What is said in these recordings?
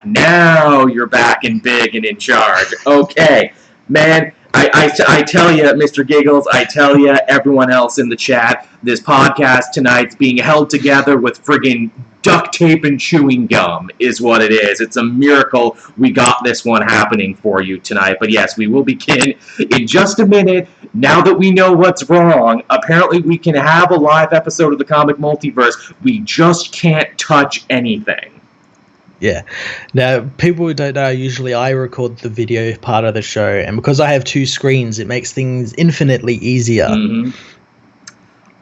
Now you're back and big and in charge. Okay, man, I tell you, Mr. Giggles, I tell you, everyone else in the chat, this podcast tonight's being held together with friggin' duct tape and chewing gum is what it is. It's a miracle we got this one happening for you tonight. But yes, we will begin in just a minute. Now that we know what's wrong, apparently we can have a live episode of the Comic Multiverse. We just can't touch anything. Yeah. Now, people who don't know, usually I record the video part of the show, and because I have two screens, it makes things infinitely easier. Mm-hmm.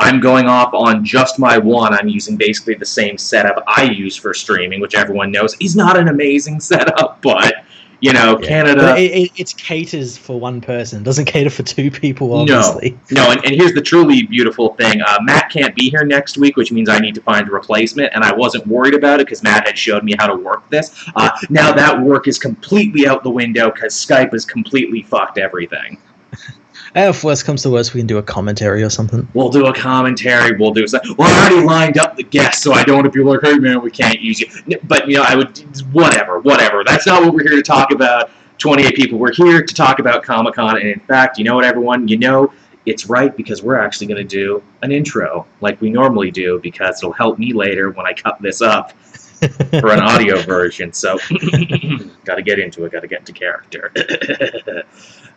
I'm going off on just my one. I'm using basically the same setup I use for streaming, which everyone knows is not an amazing setup, but, you know, yeah. Canada... It caters for one person. It doesn't cater for two people, obviously. No, and here's the truly beautiful thing. Matt can't be here next week, which means I need to find a replacement, and I wasn't worried about it because Matt had showed me how to work this. Now that work is completely out the window because Skype has completely fucked everything. If worst comes to worst, we can do a commentary or something. We'll do a commentary. We'll do something. Well, I already lined up the guests, so I don't want to be like, hey, man, we can't use you. But, you know, I would... Whatever. That's not what we're here to talk about. 28 people. We're here to talk about Comic-Con. And, in fact, you know what, everyone? You know it's right because we're actually going to do an intro like we normally do because it'll help me later when I cut this up for an audio version. So, got to get into it. Got to get into character.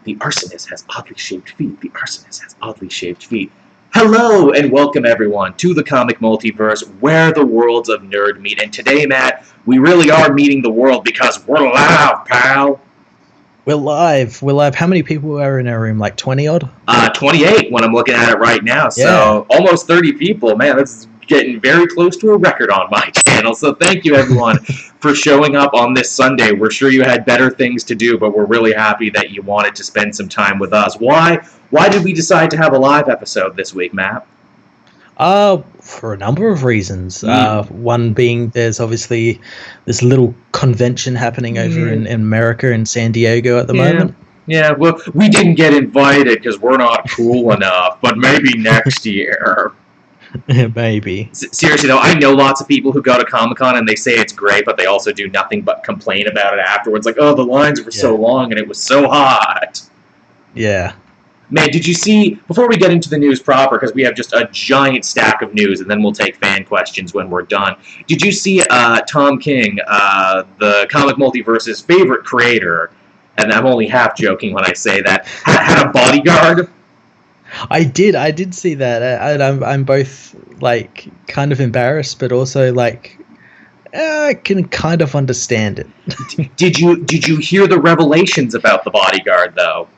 The arsonist has oddly shaped feet. The arsonist has oddly shaped feet. Hello and welcome everyone to the Comic Multiverse, where the worlds of nerd meet. And today, Matt, we really are meeting the world because we're live, pal. We're live. How many people are in our room? Like 20 odd? 28 when I'm looking at it right now. So almost 30 people. Man, that's getting very close to a record on my channel. So thank you, everyone, for showing up on this Sunday. We're sure you had better things to do, but we're really happy that you wanted to spend some time with us. Why did we decide to have a live episode this week, Matt? For a number of reasons. One being there's obviously this little convention happening over in America, in San Diego at the moment. Yeah, well, we didn't get invited because we're not cool enough, but maybe next year. Maybe. Seriously, though, I know lots of people who go to Comic-Con and they say it's great, but they also do nothing but complain about it afterwards. Like, oh, the lines were so long and it was so hot. Yeah. Man, did you see, before we get into the news proper, because we have just a giant stack of news, and then we'll take fan questions when we're done, did you see Tom King, the Comic Multiverse's favorite creator, and I'm only half joking when I say that, had a bodyguard? I did see that. I'm both, like, kind of embarrassed, but also, like, I can kind of understand it. Did you hear the revelations about the bodyguard, though?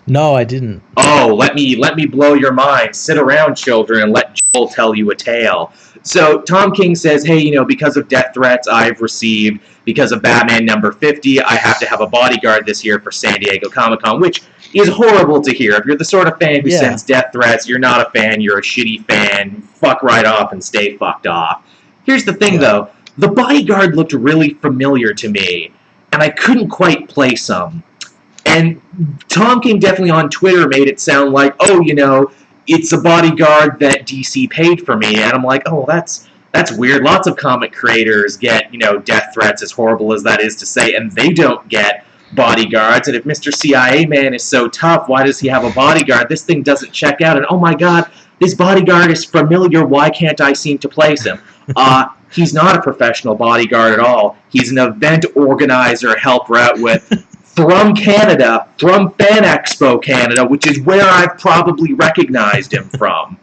No, I didn't. Oh, let me blow your mind. Sit around, children, and let Joel tell you a tale. So Tom King says, hey, you know, because of death threats I've received, because of Batman number 50, I have to have a bodyguard this year for San Diego Comic-Con, which is horrible to hear. If you're the sort of fan who sends death threats, you're not a fan, you're a shitty fan. Fuck right off and stay fucked off. Here's the thing, though. The bodyguard looked really familiar to me, and I couldn't quite place him. And Tom King definitely on Twitter made it sound like, oh, you know, it's a bodyguard that DC paid for me. And I'm like, oh, that's weird. Lots of comic creators get, you know, death threats, as horrible as that is to say, and they don't get bodyguards. And if Mr. CIA Man is so tough, why does he have a bodyguard? This thing doesn't check out. And oh my God, this bodyguard is familiar. Why can't I seem to place him? He's not a professional bodyguard at all. He's an event organizer helper out with from Canada, from Fan Expo Canada, which is where I've probably recognized him from.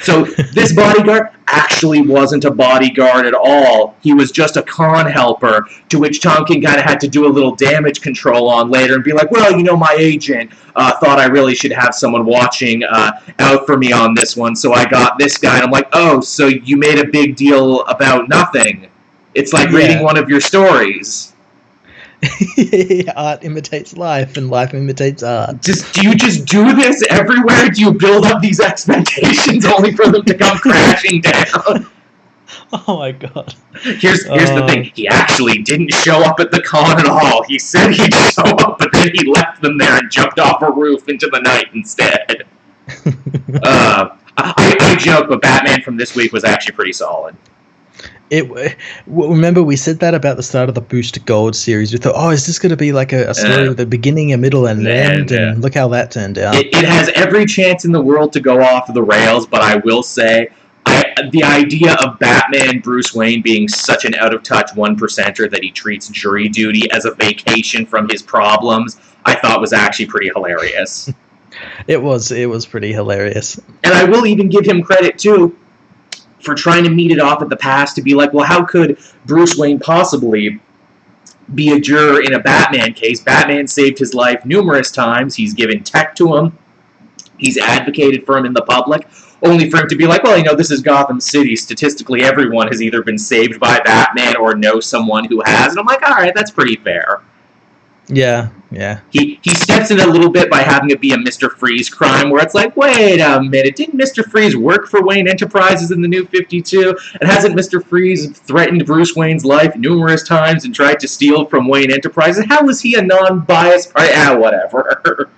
So this bodyguard actually wasn't a bodyguard at all. He was just a con helper, to which Tom King kind of had to do a little damage control on later and be like, well, you know, my agent thought I really should have someone watching out for me on this one, so I got this guy. And I'm like, oh, so you made a big deal about nothing. It's like reading one of your stories. Art imitates life, and life imitates art. Do you just do this everywhere? Do you build up these expectations only for them to come crashing down? Oh my God. Here's the thing. He actually didn't show up at the con at all. He said he'd show up, but then he left them there and jumped off a roof into the night instead. I joke, but Batman from this week was actually pretty solid. Remember we said that about the start of the Booster Gold series. We thought, oh, is this going to be like a story with a beginning, a middle, and an end? And look how that turned out. It has every chance in the world to go off the rails, but I will say, the idea of Batman Bruce Wayne being such an out-of-touch one-percenter that he treats jury duty as a vacation from his problems, I thought was actually pretty hilarious. It was pretty hilarious. And I will even give him credit, too, for trying to meet it off at the past to be like, well, how could Bruce Wayne possibly be a juror in a Batman case? Batman saved his life numerous times. He's given tech to him. He's advocated for him in the public, only for him to be like, well, this is Gotham City. Statistically, everyone has either been saved by Batman or knows someone who has. And I'm like, all right, that's pretty fair. Yeah. He steps in a little bit by having it be a Mr. Freeze crime, where it's like, wait a minute, didn't Mr. Freeze work for Wayne Enterprises in the New 52? And hasn't Mr. Freeze threatened Bruce Wayne's life numerous times and tried to steal from Wayne Enterprises? How is he a non-biased? Whatever.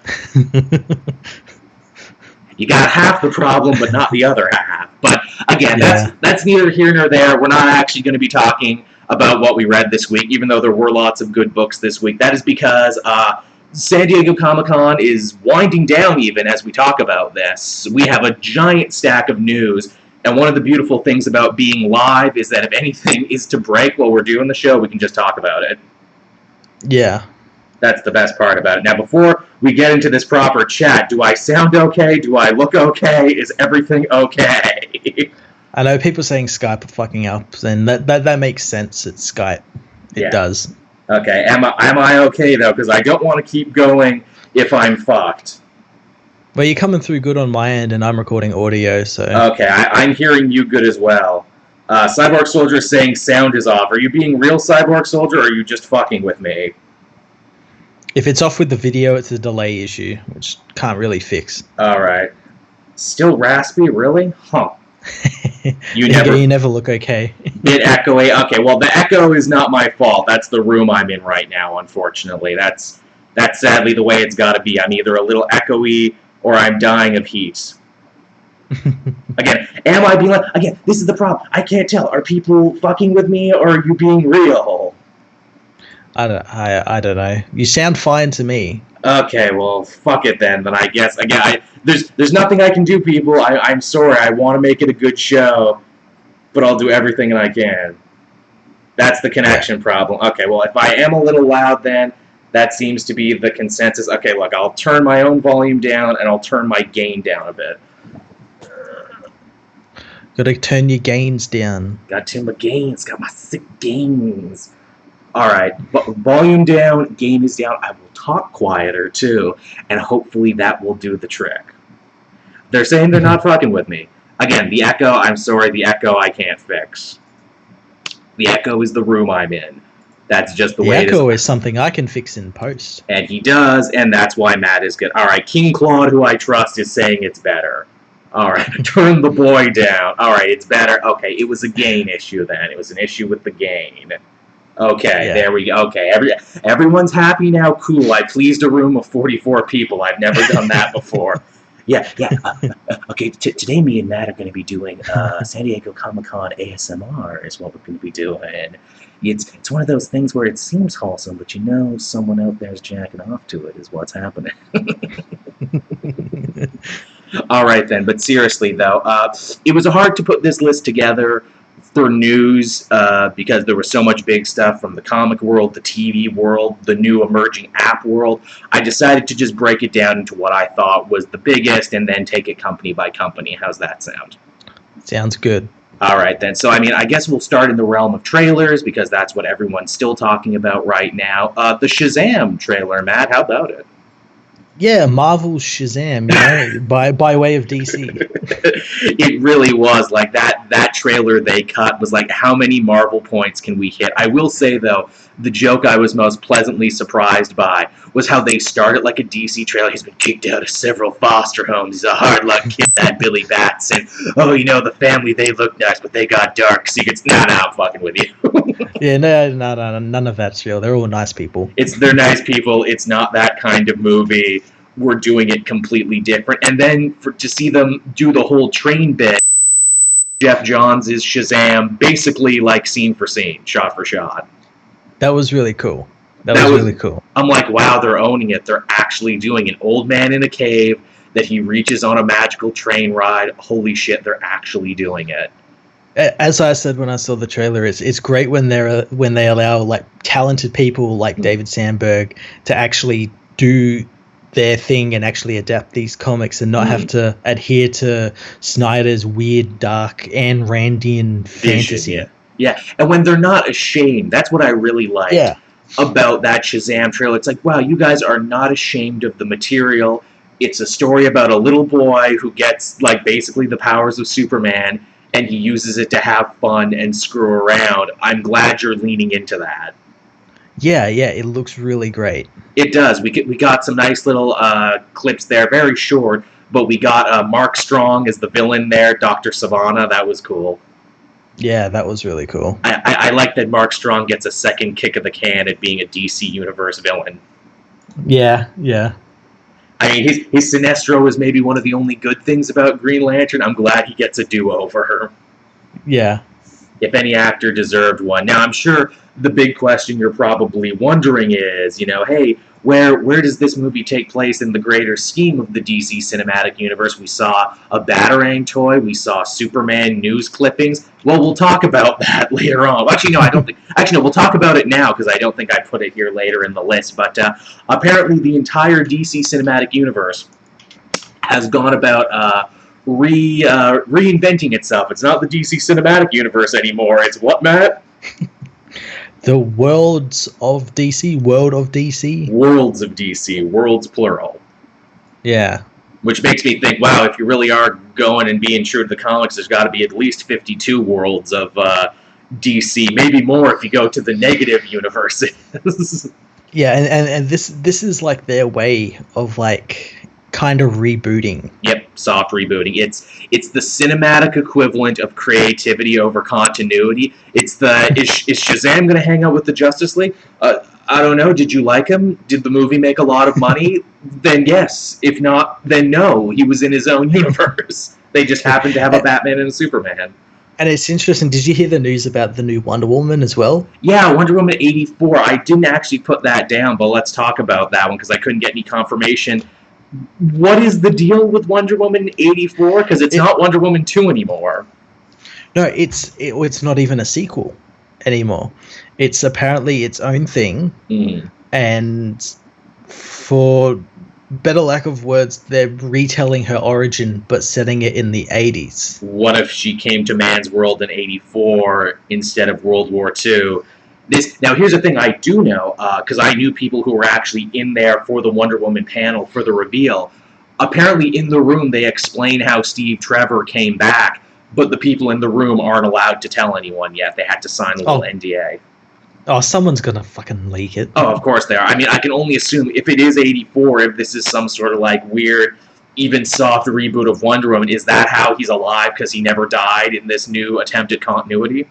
You got half the problem, but not the other half. But again, that's neither here nor there. We're not actually going to be talking about what we read this week, even though there were lots of good books this week. That is because San Diego Comic-Con is winding down even as we talk about this. We have a giant stack of news, and one of the beautiful things about being live is that if anything is to break while we're doing the show, we can just talk about it. Yeah. That's the best part about it. Now, before we get into this proper chat, do I sound okay? Do I look okay? Is everything okay? I know people saying Skype are fucking up, and that makes sense. It's Skype. It does. Okay. Am I okay, though? Because I don't want to keep going if I'm fucked. Well, you're coming through good on my end, and I'm recording audio, so... Okay, I'm hearing you good as well. Cyborg Soldier is saying sound is off. Are you being real, Cyborg Soldier, or are you just fucking with me? If it's off with the video, it's a delay issue, which can't really fix. Alright. Still raspy? Really? Huh. You never look okay. Bit echoey. Okay, well, the echo is not my fault. That's the room I'm in right now, unfortunately. That's sadly the way it's got to be. I'm either a little echoey or I'm dying of heat. Again, am I being like... Again, this is the problem. I can't tell. Are people fucking with me or are you being real? I don't know. You sound fine to me. Okay, well, fuck it then. Then I guess... Again, there's nothing I can do, people. I'm sorry. I want to make it a good show, but I'll do everything I can. That's the connection problem. Okay, well, if I am a little loud then, that seems to be the consensus. Okay, look, I'll turn my own volume down, and I'll turn my gain down a bit. Gotta turn your gains down. Gotta turn my gains. Got my sick gains. Alright, volume down, gain is down. I will talk quieter, too, and hopefully that will do the trick. They're saying they're not fucking with me. Again, the echo, I'm sorry, the echo I can't fix. The echo is the room I'm in. That's just the way it is. The echo is something I can fix in post. And he does, and that's why Matt is good. Alright, King Claude, who I trust, is saying it's better. Alright, turn the boy down. Alright, it's better. Okay, it was a gain issue then. It was an issue with the gain. Okay, There we go. Okay, everyone's happy now. Cool. I pleased a room of 44 people. I've never done that before. Okay, today me and Matt are going to be doing San Diego Comic-Con ASMR is what we're going to be doing. It's one of those things where it seems wholesome, but you know someone out there's jacking off to it is what's happening. All right, then. But seriously, though, it was hard to put this list together for news because there was so much big stuff from the comic world, the TV world, the new emerging app world. I decided to just break it down into what I thought was the biggest and then take it company by company. How's that sound? Sounds good. All right, then. So, I guess we'll start in the realm of trailers because that's what everyone's still talking about right now. The Shazam trailer, Matt, how about it? Yeah, Marvel's Shazam, by way of DC. It really was. Like, that trailer they cut was like, how many Marvel points can we hit? I will say, though, the joke I was most pleasantly surprised by was how they started like a DC trailer. He's been kicked out of several foster homes. He's a hard-luck kid, that Billy Batson. Oh, the family, they look nice, but they got dark secrets. Nah, I'm fucking with you. Yeah, no, none of that's real. They're all nice people. They're nice people. It's not that kind of movie. We're doing it completely different. And then to see them do the whole train bit Geoff Johns is Shazam, basically like scene for scene, shot for shot. That was really cool. That was really cool. I'm like, wow, they're owning it. They're actually doing an old man in a cave that he reaches on a magical train ride. Holy shit, they're actually doing it. As I said when I saw the trailer, it's great when they allow like talented people like David Sandberg to actually do their thing and actually adapt these comics and not have to adhere to Snyder's weird, dark, and Randian fantasy. Yeah, and when they're not ashamed, that's what I really like about that Shazam trailer. It's like, wow, you guys are not ashamed of the material. It's a story about a little boy who gets like basically the powers of Superman, and he uses it to have fun and screw around. I'm glad you're leaning into that. Yeah, it looks really great. It does. We got some nice little clips there, very short, but we got Mark Strong as the villain there, Dr. Savannah. That was cool. Yeah, that was really cool. I like that Mark Strong gets a second kick of the can at being a DC Universe villain. Yeah. I mean, his Sinestro is maybe one of the only good things about Green Lantern. I'm glad he gets a do-over. Yeah. If any actor deserved one. Now, I'm sure the big question you're probably wondering is, hey, where does this movie take place in the greater scheme of the DC Cinematic Universe? We saw a Batarang toy. We saw Superman news clippings. Well, we'll talk about that later on. Actually, no, I don't think... Actually, no, we'll talk about it now because I don't think I put it here later in the list. But apparently the entire DC Cinematic Universe has gone about... reinventing itself. It's not the DC Cinematic Universe anymore. It's what, Matt? The worlds of DC? World of DC? Worlds of DC. Worlds plural. Yeah. Which makes me think, wow, if you really are going and being true to the comics, there's got to be at least 52 worlds of DC. Maybe more if you go to the negative universes. Yeah, and this is like their way of like kind of rebooting. Yep, soft rebooting. It's the cinematic equivalent of creativity over continuity. It's is Shazam going to hang out with the Justice League? I don't know. Did you like him? Did the movie make a lot of money? Then yes. If not, then no. He was in his own universe. They just happened to have a Batman and a Superman. And it's interesting. Did you hear the news about the new Wonder Woman as well? Yeah, Wonder Woman 84. I didn't actually put that down, but let's talk about that one because I couldn't get any confirmation. What is the deal with Wonder Woman 84? Because it's not Wonder Woman 2 anymore. No, it's not even a sequel anymore. It's apparently its own thing. And for better lack of words, they're retelling her origin but setting it in the 80s. What if she came to man's world in 84 instead of World War II? Now, here's the thing I do know, because I knew people who were actually in there for the Wonder Woman panel for the reveal. Apparently, in the room, they explain how Steve Trevor came back, but the people in the room aren't allowed to tell anyone yet. They had to sign a little NDA. Oh, someone's gonna fucking leak it. Oh, of course they are. I mean, I can only assume if it is 84, if this is some sort of like weird, even soft reboot of Wonder Woman, is that how he's alive because he never died in this new attempted continuity?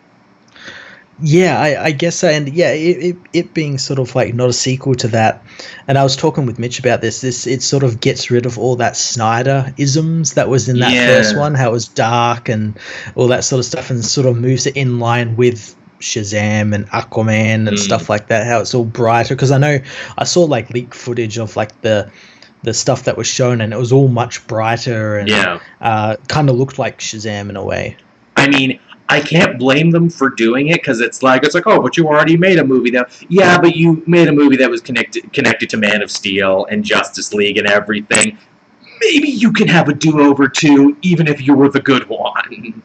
Yeah, I guess so. And yeah, it being sort of like not a sequel to that. And I was talking with Mitch about this. It sort of gets rid of all that Snyder-isms that was in that first one, how it was dark and all that sort of stuff, and sort of moves it in line with Shazam and Aquaman and stuff like that, how it's all brighter. Because I know I saw like leak footage of like the stuff that was shown, and it was all much brighter and kind of looked like Shazam in a way. I mean, I can't blame them for doing it because it's like, oh, but you already made a movie that. Yeah, but you made a movie that was connected to Man of Steel and Justice League and everything. Maybe you can have a do-over too, even if you were the good one.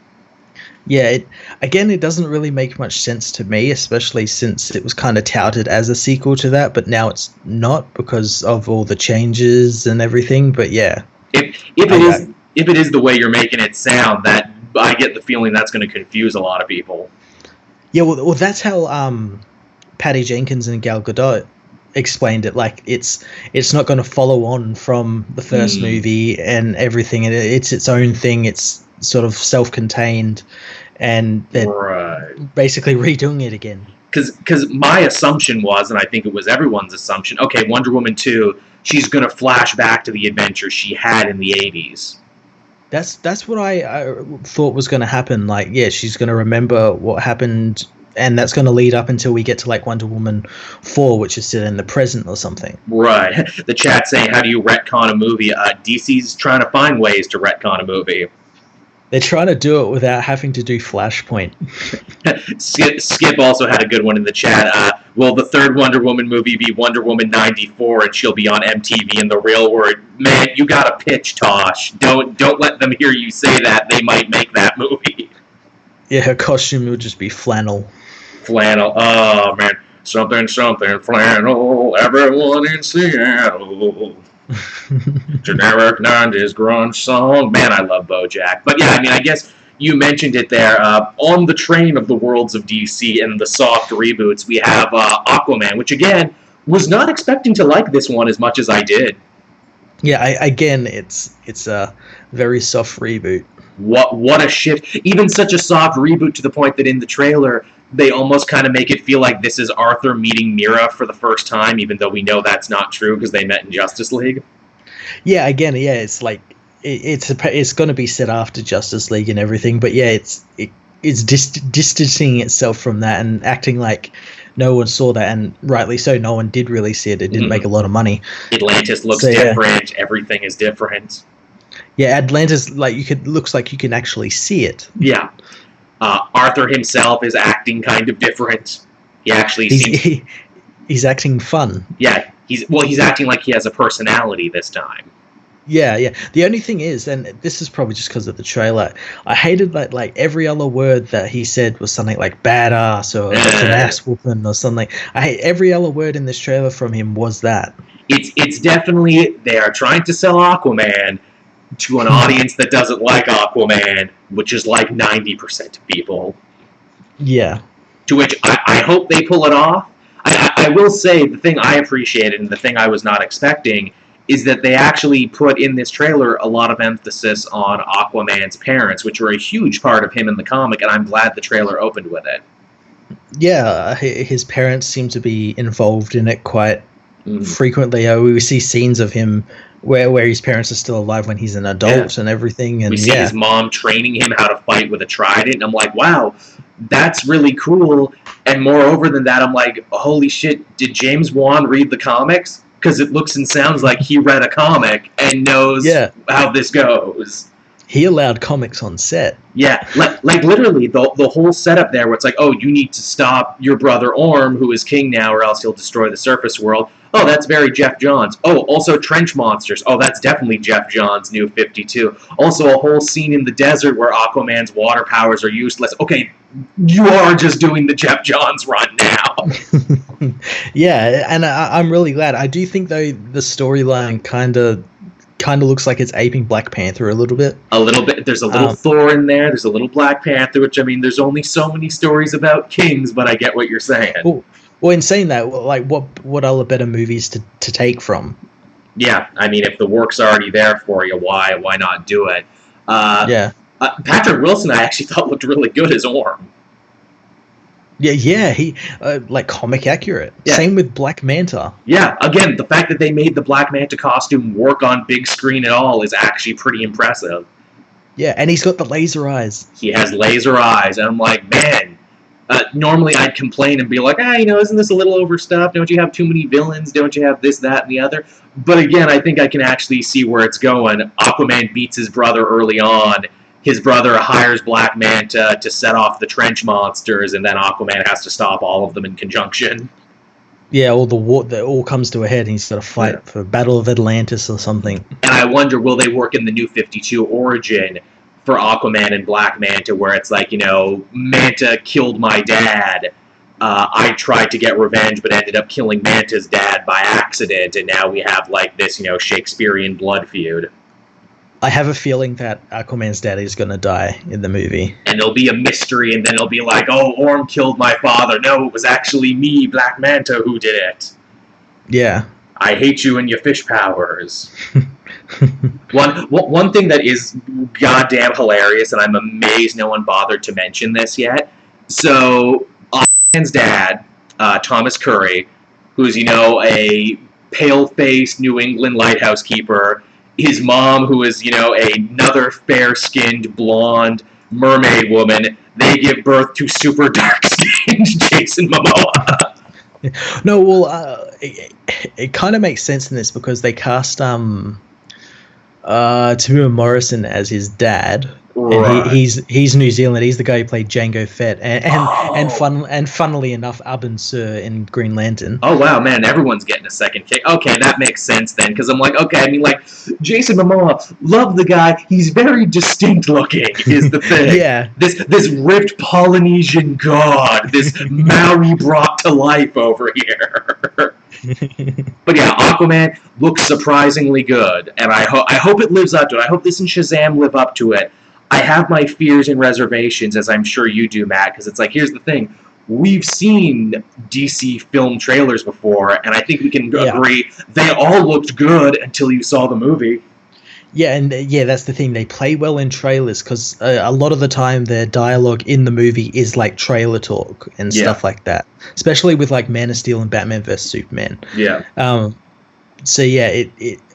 Yeah, it doesn't really make much sense to me, especially since it was kind of touted as a sequel to that, but now it's not because of all the changes and everything. But yeah, if it is the way you're making it sound, that I get the feeling that's going to confuse a lot of people. Yeah, well, that's how Patty Jenkins and Gal Gadot explained it. Like it's not going to follow on from the first movie and everything, and it's its own thing. It's sort of self-contained, and they're basically redoing it again. Because my assumption was, and I think it was everyone's assumption, okay, Wonder Woman 2, she's going to flash back to the adventures she had in the 80s. That's what I thought was going to happen. Like, yeah, she's going to remember what happened, and that's going to lead up until we get to like Wonder Woman 4, which is still in the present or something. Right. The chat saying, how do you retcon a movie? DC's trying to find ways to retcon a movie. They're trying to do it without having to do Flashpoint. Skip also had a good one in the chat. Will the third Wonder Woman movie be Wonder Woman 94 and she'll be on MTV in the real world? Man, you got a pitch, Tosh. Don't let them hear you say that. They might make that movie. Yeah, her costume will just be flannel. Flannel. Oh, man. Something, flannel. Everyone in Seattle. Generic 90s grunge song. Man, I love BoJack. But yeah, I mean, I guess you mentioned it there. On the train of the worlds of DC and the soft reboots, we have Aquaman, which again, was not expecting to like this one as much as I did. Yeah, it's a very soft reboot. What a shift. Even such a soft reboot to the point that in the trailer, they almost kind of make it feel like this is Arthur meeting Mira for the first time, even though we know that's not true because they met in Justice League. Yeah, again, yeah, it's like it's going to be set after Justice League and everything, but yeah, it's distancing itself from that and acting like no one saw that, and rightly so. No one did really see it. It didn't make a lot of money. Atlantis looks different. Yeah. Everything is different. Yeah, Atlantis, like looks like you can actually see it. Yeah. Arthur himself is acting kind of different. He actually he's acting fun. Yeah, he's acting like he has a personality this time. Yeah. The only thing is, and this is probably just because of the trailer, I hated that like every other word that he said was something like badass or like an ass whooping or something. I hate every other word in this trailer from him was that. It's definitely, they are trying to sell Aquaman to an audience that doesn't like Aquaman, which is like 90% of people. Yeah. To which I hope they pull it off. I will say the thing I appreciated and the thing I was not expecting is that they actually put in this trailer a lot of emphasis on Aquaman's parents, which were a huge part of him in the comic, and I'm glad the trailer opened with it. Yeah, his parents seem to be involved in it quite frequently. We see scenes of him where his parents are still alive when he's an adult and everything. And we see his mom training him how to fight with a trident, and I'm like, wow, that's really cool. And moreover than that, I'm like, holy shit, did James Wan read the comics? Because it looks and sounds like he read a comic and knows how this goes. He allowed comics on set. Yeah, like literally the whole setup there where it's like, oh, you need to stop your brother Orm, who is king now, or else he'll destroy the surface world. Oh, that's very Geoff Johns. Oh, also trench monsters. Oh, that's definitely Geoff Johns' New 52. Also a whole scene in the desert where Aquaman's water powers are useless. Okay, you are just doing the Geoff Johns run now. Yeah, and I'm really glad. I do think, though, the storyline kind of looks like it's aping Black Panther a little bit. A little bit. There's a little Thor in there. There's a little Black Panther, which, I mean, there's only so many stories about kings, but I get what you're saying. Well, in saying that, like, what other better movies to take from? Yeah, I mean, if the work's already there for you, why not do it? Patrick Wilson, I actually thought looked really good as Orm. Yeah, he like comic accurate. Yeah. Same with Black Manta. Yeah, again, the fact that they made the Black Manta costume work on big screen at all is actually pretty impressive. Yeah, and he's got the laser eyes. He has laser eyes, and I'm like, man. Normally I'd complain and be like, isn't this a little overstuffed? Don't you have too many villains? Don't you have this, that, and the other? But again, I think I can actually see where it's going. Aquaman beats his brother early on. His brother hires Black Manta to set off the trench monsters, and then Aquaman has to stop all of them in conjunction. Yeah, all the war that all comes to a head, and he's got to fight for Battle of Atlantis or something. And I wonder, will they work in the New 52 origin for Aquaman and Black Manta, where it's like, Manta killed my dad. I tried to get revenge, but ended up killing Manta's dad by accident, and now we have like this, Shakespearean blood feud. I have a feeling that Aquaman's dad is going to die in the movie. And there'll be a mystery, and then it'll be like, oh, Orm killed my father. No, it was actually me, Black Manta, who did it. Yeah. I hate you and your fish powers. One thing that is goddamn hilarious, and I'm amazed no one bothered to mention this yet. So, Aquaman's dad, Thomas Curry, who's, a pale-faced New England lighthouse keeper, his mom, who is, another fair-skinned, blonde mermaid woman, they give birth to super dark-skinned Jason Momoa. No, well, it kind of makes sense in this because they cast Morrison as his dad. Right. And he's New Zealand. He's the guy who played Jango Fett, and funnily enough, Abin Sur in Green Lantern. Oh wow, man! Everyone's getting a second kick. Okay, that makes sense then, because I'm like, okay, I mean, like Jason Momoa, love the guy. He's very distinct looking, is the thing. Yeah. This ripped Polynesian god, this Maori brought to life over here. But yeah, Aquaman looks surprisingly good, and I hope it lives up to it. I hope this and Shazam live up to it. I have my fears and reservations, as I'm sure you do, Matt, because it's like, here's the thing. We've seen DC film trailers before, and I think we can agree they all looked good until you saw the movie. Yeah, and that's the thing. They play well in trailers because a lot of the time their dialogue in the movie is like trailer talk and stuff like that, especially with like Man of Steel and Batman vs Superman. Yeah. So yeah,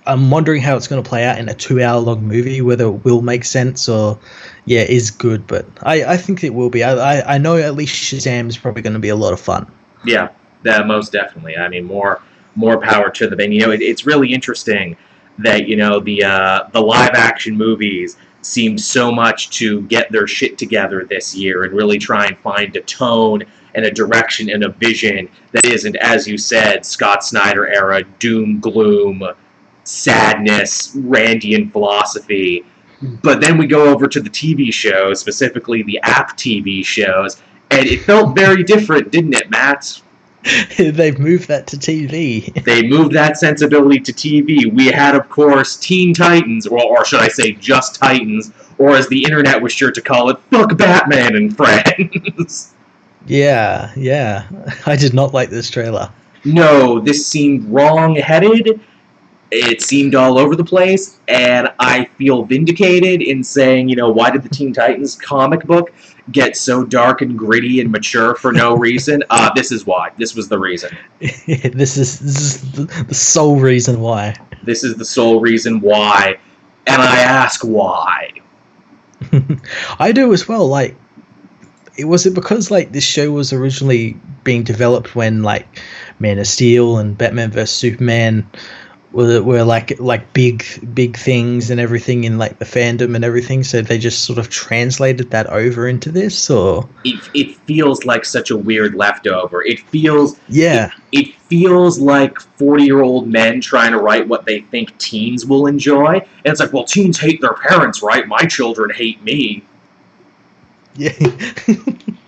I'm wondering how it's going to play out in a 2-hour-long movie, whether it will make sense or, is good. But I think it will be. I know at least Shazam is probably going to be a lot of fun. Yeah, most definitely. I mean, more power to them. And, it's really interesting that, the live-action movies seem so much to get their shit together this year and really try and find a tone and a direction and a vision that isn't, as you said, Scott Snyder era, doom, gloom, sadness, Randian philosophy. But then we go over to the TV shows, specifically the app TV shows, and it felt very different, didn't it, Matt? They've moved that to TV. They moved that sensibility to TV. We had, of course, Teen Titans, or should I say just Titans, or as the internet was sure to call it, fuck Batman and Friends. Yeah. I did not like this trailer. No, this seemed wrong-headed. It seemed all over the place, and I feel vindicated in saying, why did the Teen Titans comic book get so dark and gritty and mature for no reason? This is why. This was the reason. This is the sole reason why. This is the sole reason why, and I ask why. I do as well. Like, was it because like this show was originally being developed when like Man of Steel and Batman vs Superman were like big things and everything in like the fandom and everything, so they just sort of translated that over into this, or it feels like such a weird leftover. It feels it feels like 40-year-old men trying to write what they think teens will enjoy, and it's like, well, teens hate their parents, right? My children hate me. Yeah.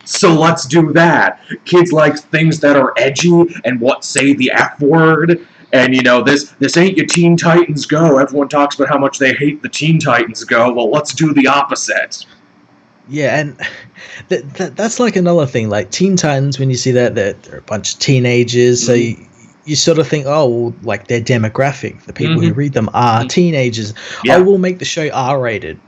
So let's do that. Kids like things that are edgy and what say the F word. And, this ain't your Teen Titans Go. Everyone talks about how much they hate the Teen Titans Go. Well, let's do the opposite. Yeah, and that's like another thing. Like, Teen Titans, when you see that, they're a bunch of teenagers. So you sort of think, oh, well, like, their demographic, the people who read them are teenagers. Yeah. Oh, we'll make the show R-rated.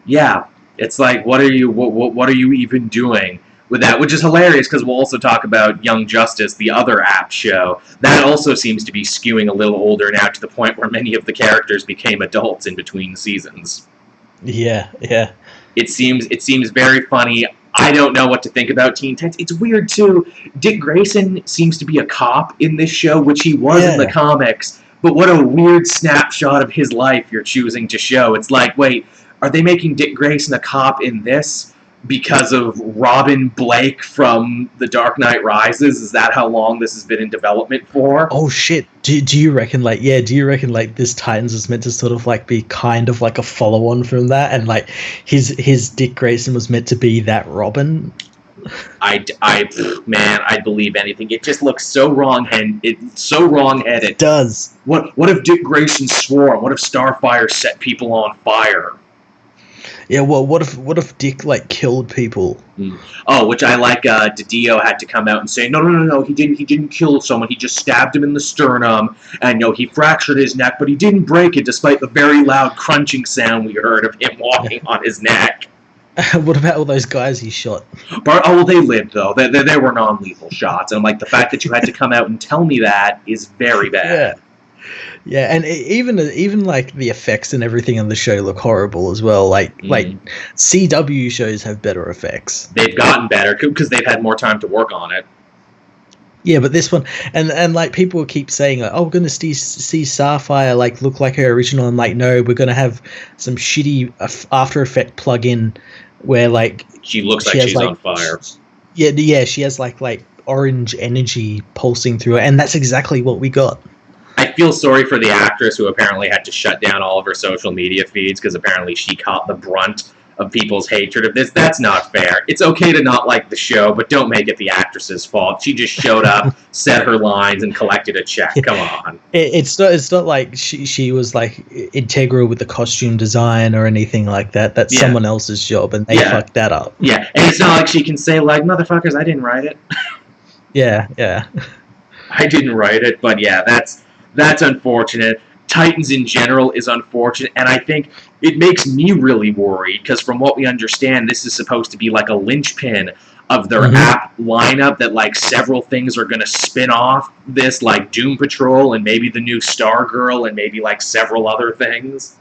Yeah. It's like, what are you even doing with that, which is hilarious because we'll also talk about Young Justice, the other app show. That also seems to be skewing a little older now to the point where many of the characters became adults in between seasons. Yeah. It seems very funny. I don't know what to think about Teen Titans. It's weird, too. Dick Grayson seems to be a cop in this show, which he was in the comics. But what a weird snapshot of his life you're choosing to show. It's like, wait, are they making Dick Grayson a cop in this because of Robin Blake from The Dark Knight Rises? Is that how long this has been in development for? Oh shit! Do you reckon this Titans is meant to sort of like be kind of like a follow-on from that, and like his Dick Grayson was meant to be that Robin? I'd believe anything. It just looks so wrong-headed. It's so wrong-headed. It does. What if Dick Grayson swore? What if Starfire set people on fire? Yeah, well, what if Dick like killed people? Oh, which I like. Didio had to come out and say, no, he didn't kill someone. He just stabbed him in the sternum, and he fractured his neck, but he didn't break it, despite the very loud crunching sound we heard of him walking on his neck. What about all those guys he shot? They lived though. They were non-lethal shots, and like the fact that you had to come out and tell me that is very bad. Yeah, and even like the effects and everything on the show look horrible as well. Like CW shows have better effects. They've gotten better because they've had more time to work on it. Yeah, but this one, and like people keep saying, like, "Oh, we're going to see Sapphire like look like her original." I'm like, no, we're going to have some shitty After Effect plug-in where like she looks like she's on fire. Yeah, she has like orange energy pulsing through it, and that's exactly what we got. I feel sorry for the actress who apparently had to shut down all of her social media feeds because apparently she caught the brunt of people's hatred of this. That's not fair. It's okay to not like the show, but don't make it the actress's fault. She just showed up, said her lines, and collected a check. Come on. It's not like she was like integral with the costume design or anything like that. That's someone else's job, and they fucked that up. Yeah, and it's not like she can say, like, motherfuckers, I didn't write it. Yeah. I didn't write it, but yeah, that's unfortunate. Titans in general is unfortunate, and I think it makes me really worried because from what we understand, this is supposed to be like a linchpin of their app lineup that like several things are going to spin off this, like Doom Patrol and maybe the new Stargirl and maybe like several other things.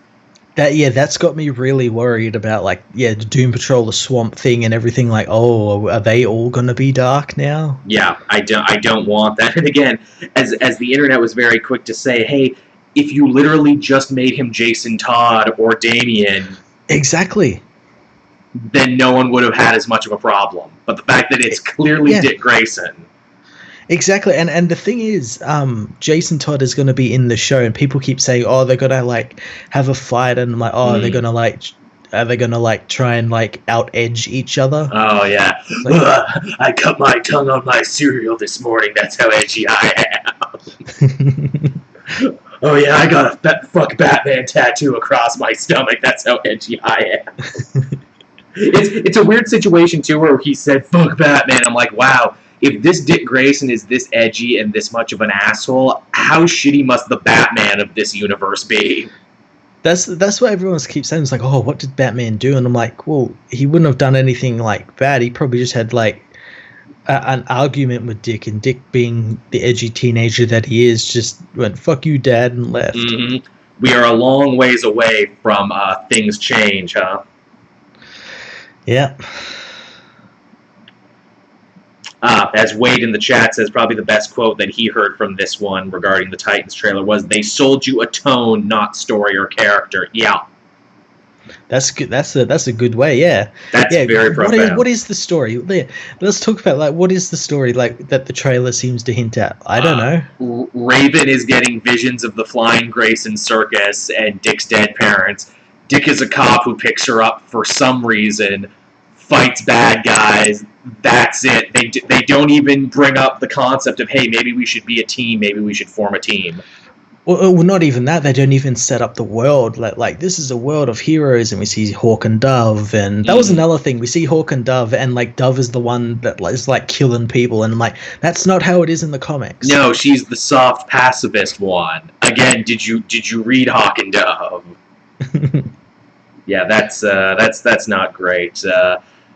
That's got me really worried about like the Doom Patrol, the Swamp Thing, and everything. Like, oh, are they all gonna be dark now? Yeah, I don't want that. And again, as the internet was very quick to say, hey, if you literally just made him Jason Todd or Damian, exactly, then no one would have had as much of a problem. But the fact that it's clearly Dick Grayson. Exactly, and the thing is, Jason Todd is going to be in the show, and people keep saying, "Oh, they're going to like have a fight," and I'm like, "Oh, they're going to like, are they going to like try and like out edge each other?" Oh yeah, like, I cut my tongue on my cereal this morning. That's how edgy I am. Oh yeah, I got a fuck Batman tattoo across my stomach. That's how edgy I am. It's a weird situation too, where he said "fuck Batman." I'm like, wow. If this Dick Grayson is this edgy and this much of an asshole, how shitty must the Batman of this universe be? That's what everyone keeps saying. It's like, oh, what did Batman do? And I'm like, well, he wouldn't have done anything like bad. He probably just had like an argument with Dick, and Dick, being the edgy teenager that he is, just went, "Fuck you, Dad," and left. Mm-hmm. We are a long ways away from things change, huh? Yeah. As Wade in the chat says, probably the best quote that he heard from this one regarding the Titans trailer was, "They sold you a tone, not story or character." Yeah. That's good. That's a good way. Yeah. That's very profound. What is the story? Let's talk about like what is the story like that the trailer seems to hint at. I don't know. Raven is getting visions of the Flying Grayson circus and Dick's dead parents. Dick is a cop who picks her up for some reason, fights bad guys. That's it. They don't even bring up the concept of, hey, maybe we should be a team. Maybe we should form a team. Well, not even that. They don't even set up the world. Like this is a world of heroes, and we see Hawk and Dove, and that was another thing. We see Hawk and Dove, and like Dove is the one that is like killing people, and I'm like, that's not how it is in the comics. No, she's the soft pacifist one. Again, did you read Hawk and Dove? Yeah, that's not great.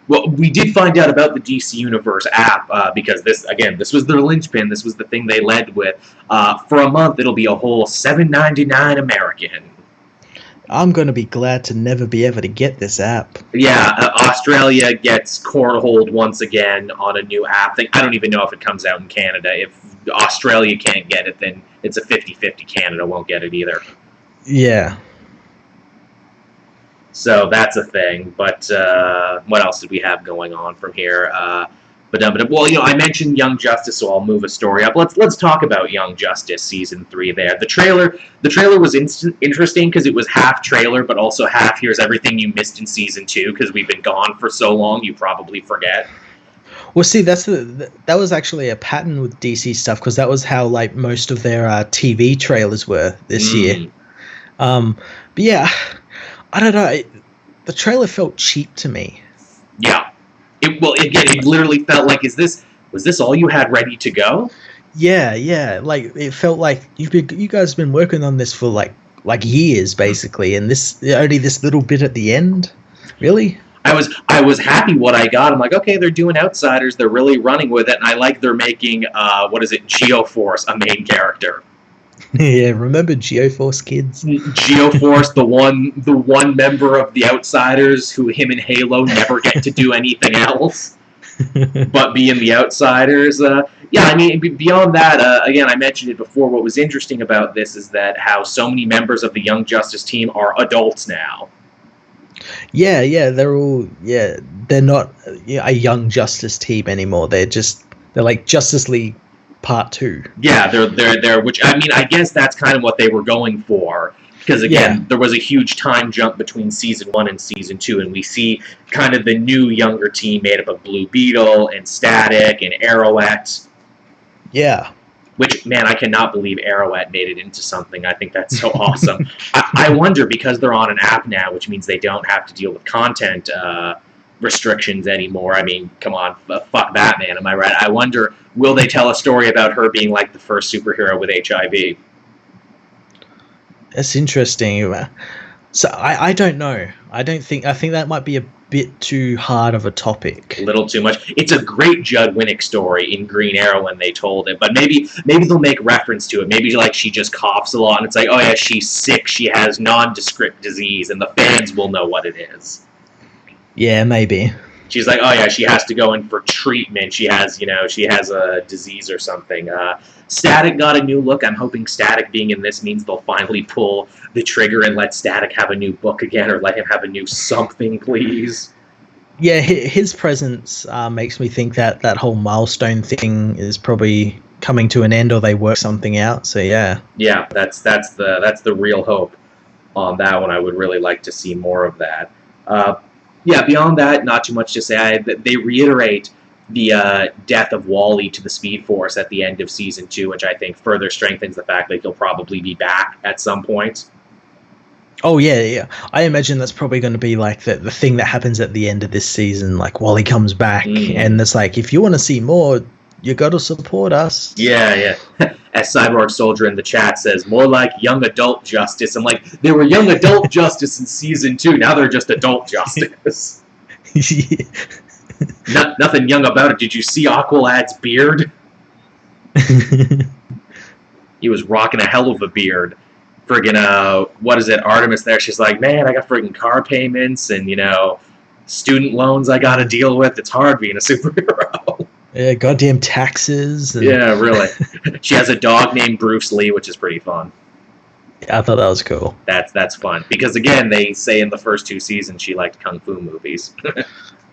Well, we did find out about the DC Universe app because this was their linchpin. This was the thing they led with. For a month, it'll be a whole $7.99 American. I'm going to be glad to never be able to get this app. Yeah, Australia gets cornholed once again on a new app thing. I don't even know if it comes out in Canada. If Australia can't get it, then it's a 50-50. Canada won't get it either. Yeah. So that's a thing, but what else did we have going on from here? Well, I mentioned Young Justice, so I'll move a story up. Let's talk about Young Justice Season 3 there. The trailer was interesting because it was half trailer, but also half here's everything you missed in Season 2 because we've been gone for so long you probably forget. Well, see, that was actually a pattern with DC stuff because that was how like most of their TV trailers were this year. But yeah, I don't know. The trailer felt cheap to me. Yeah. It literally felt like, was this all you had ready to go? Yeah. Like it felt like you guys have been working on this for like years basically, and this only this little bit at the end. Really? I was happy what I got. I'm like, okay, they're doing Outsiders. They're really running with it, and I like they're making Geoforce a main character. Yeah, remember Geoforce, kids? Geoforce, the one member of the Outsiders who him and Halo never get to do anything else but be in the Outsiders. Yeah, I mean, beyond that, again, I mentioned it before, what was interesting about this is that how so many members of the Young Justice team are adults now. Yeah, they're not a Young Justice team anymore. They're like Justice League Part 2. Yeah, they're which, I mean, I guess that's kind of what they were going for. Because, again, there was a huge time jump between Season 1 and Season 2, and we see kind of the new younger team made up of Blue Beetle and Static and Arrowette. Yeah. Which, man, I cannot believe Arrowette made it into something. I think that's so awesome. I wonder, because they're on an app now, which means they don't have to deal with content restrictions anymore. I mean, come on, fuck Batman, am I right? I wonder, will they tell a story about her being like the first superhero with HIV? That's interesting. So I don't know. I think that might be a bit too hard of a topic. A little too much. It's a great Judd Winnick story in Green Arrow when they told it, but maybe they'll make reference to it. Maybe like she just coughs a lot, and it's like, oh yeah, she's sick. She has nondescript disease, and the fans will know what it is. Yeah, maybe. She's like, oh yeah, she has to go in for treatment. She has a disease or something. Static got a new look. I'm hoping Static being in this means they'll finally pull the trigger and let Static have a new book again, or let him have a new something, please. Yeah, his presence makes me think that whole milestone thing is probably coming to an end, or they work something out. So yeah. Yeah, that's the real hope on that one. I would really like to see more of that. Yeah, beyond that, not too much to say. They reiterate the death of Wally to the Speed Force at the end of Season 2, which I think further strengthens the fact that he'll probably be back at some point. Oh, yeah. I imagine that's probably going to be like the thing that happens at the end of this season, like Wally comes back, and it's like, if you want to see more, you got to support us. Yeah. As Cyborg Soldier in the chat says, more like young adult justice. I'm like, they were young adult justice in Season 2, now they're just adult justice. Nothing young about it. Did you see Aqualad's beard? He was rocking a hell of a beard. Friggin', what is it, Artemis there, she's like, man, I got friggin' car payments and, student loans I gotta deal with. It's hard being a superhero. Yeah, goddamn taxes. Yeah, really. She has a dog named Bruce Lee, which is pretty fun. I thought that was cool. That's fun. Because, again, they say in the first 2 seasons she liked kung fu movies.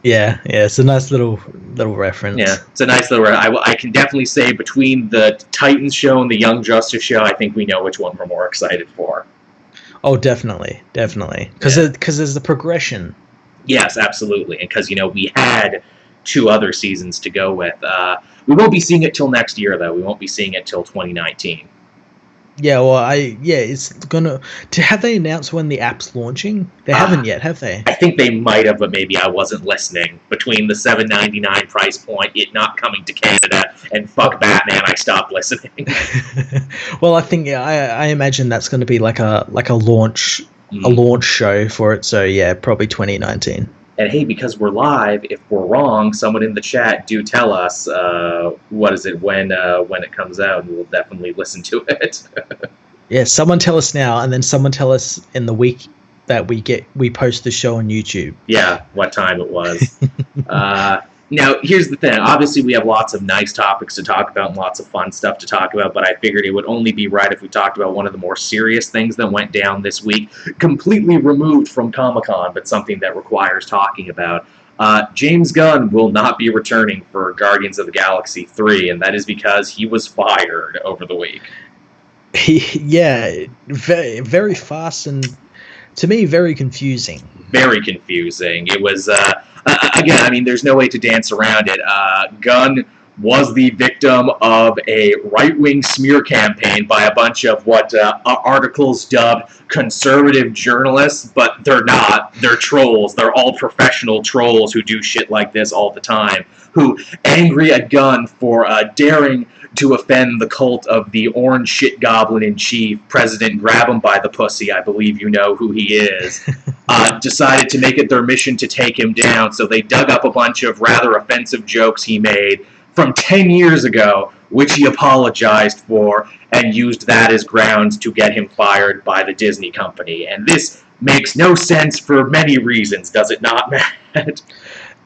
Yeah, it's a nice little reference. Yeah, it's a nice little I can definitely say between the Titans show and the Young Justice show, I think we know which one we're more excited for. Oh, definitely. Because there's the progression. Yes, absolutely. And because, we had 2 other seasons to go with. We won't be seeing it till next year, though. We won't be seeing it till 2019. Yeah, well, it's gonna. Have they announced when the app's launching? They haven't yet, have they? I think they might have, but maybe I wasn't listening. Between the $7.99 price point, it not coming to Canada, and fuck Batman, I stopped listening. Well, I think I imagine that's going to be like a launch show for it. So yeah, probably 2019. And hey, because we're live, if we're wrong, someone in the chat do tell us when it comes out, and we'll definitely listen to it. Yeah, someone tell us now, and then someone tell us in the week that we post the show on YouTube. Yeah, what time it was. Now, here's the thing. Obviously, we have lots of nice topics to talk about and lots of fun stuff to talk about, but I figured it would only be right if we talked about one of the more serious things that went down this week, completely removed from Comic-Con, but something that requires talking about. James Gunn will not be returning for Guardians of the Galaxy 3, and that is because he was fired over the week. Yeah, very, very fast and, to me, very confusing. Very confusing. It was... again, I mean, there's no way to dance around it. Gunn was the victim of a right-wing smear campaign by a bunch of what articles dubbed conservative journalists, but they're not. They're trolls. They're all professional trolls who do shit like this all the time, who angry at Gunn for daring to offend the cult of the orange shit goblin in chief, President Grab him by the pussy, I believe you know who he is, decided to make it their mission to take him down. So they dug up a bunch of rather offensive jokes he made from 10 years ago, which he apologized for and used that as grounds to get him fired by the Disney company. And this makes no sense for many reasons, does it not, Matt?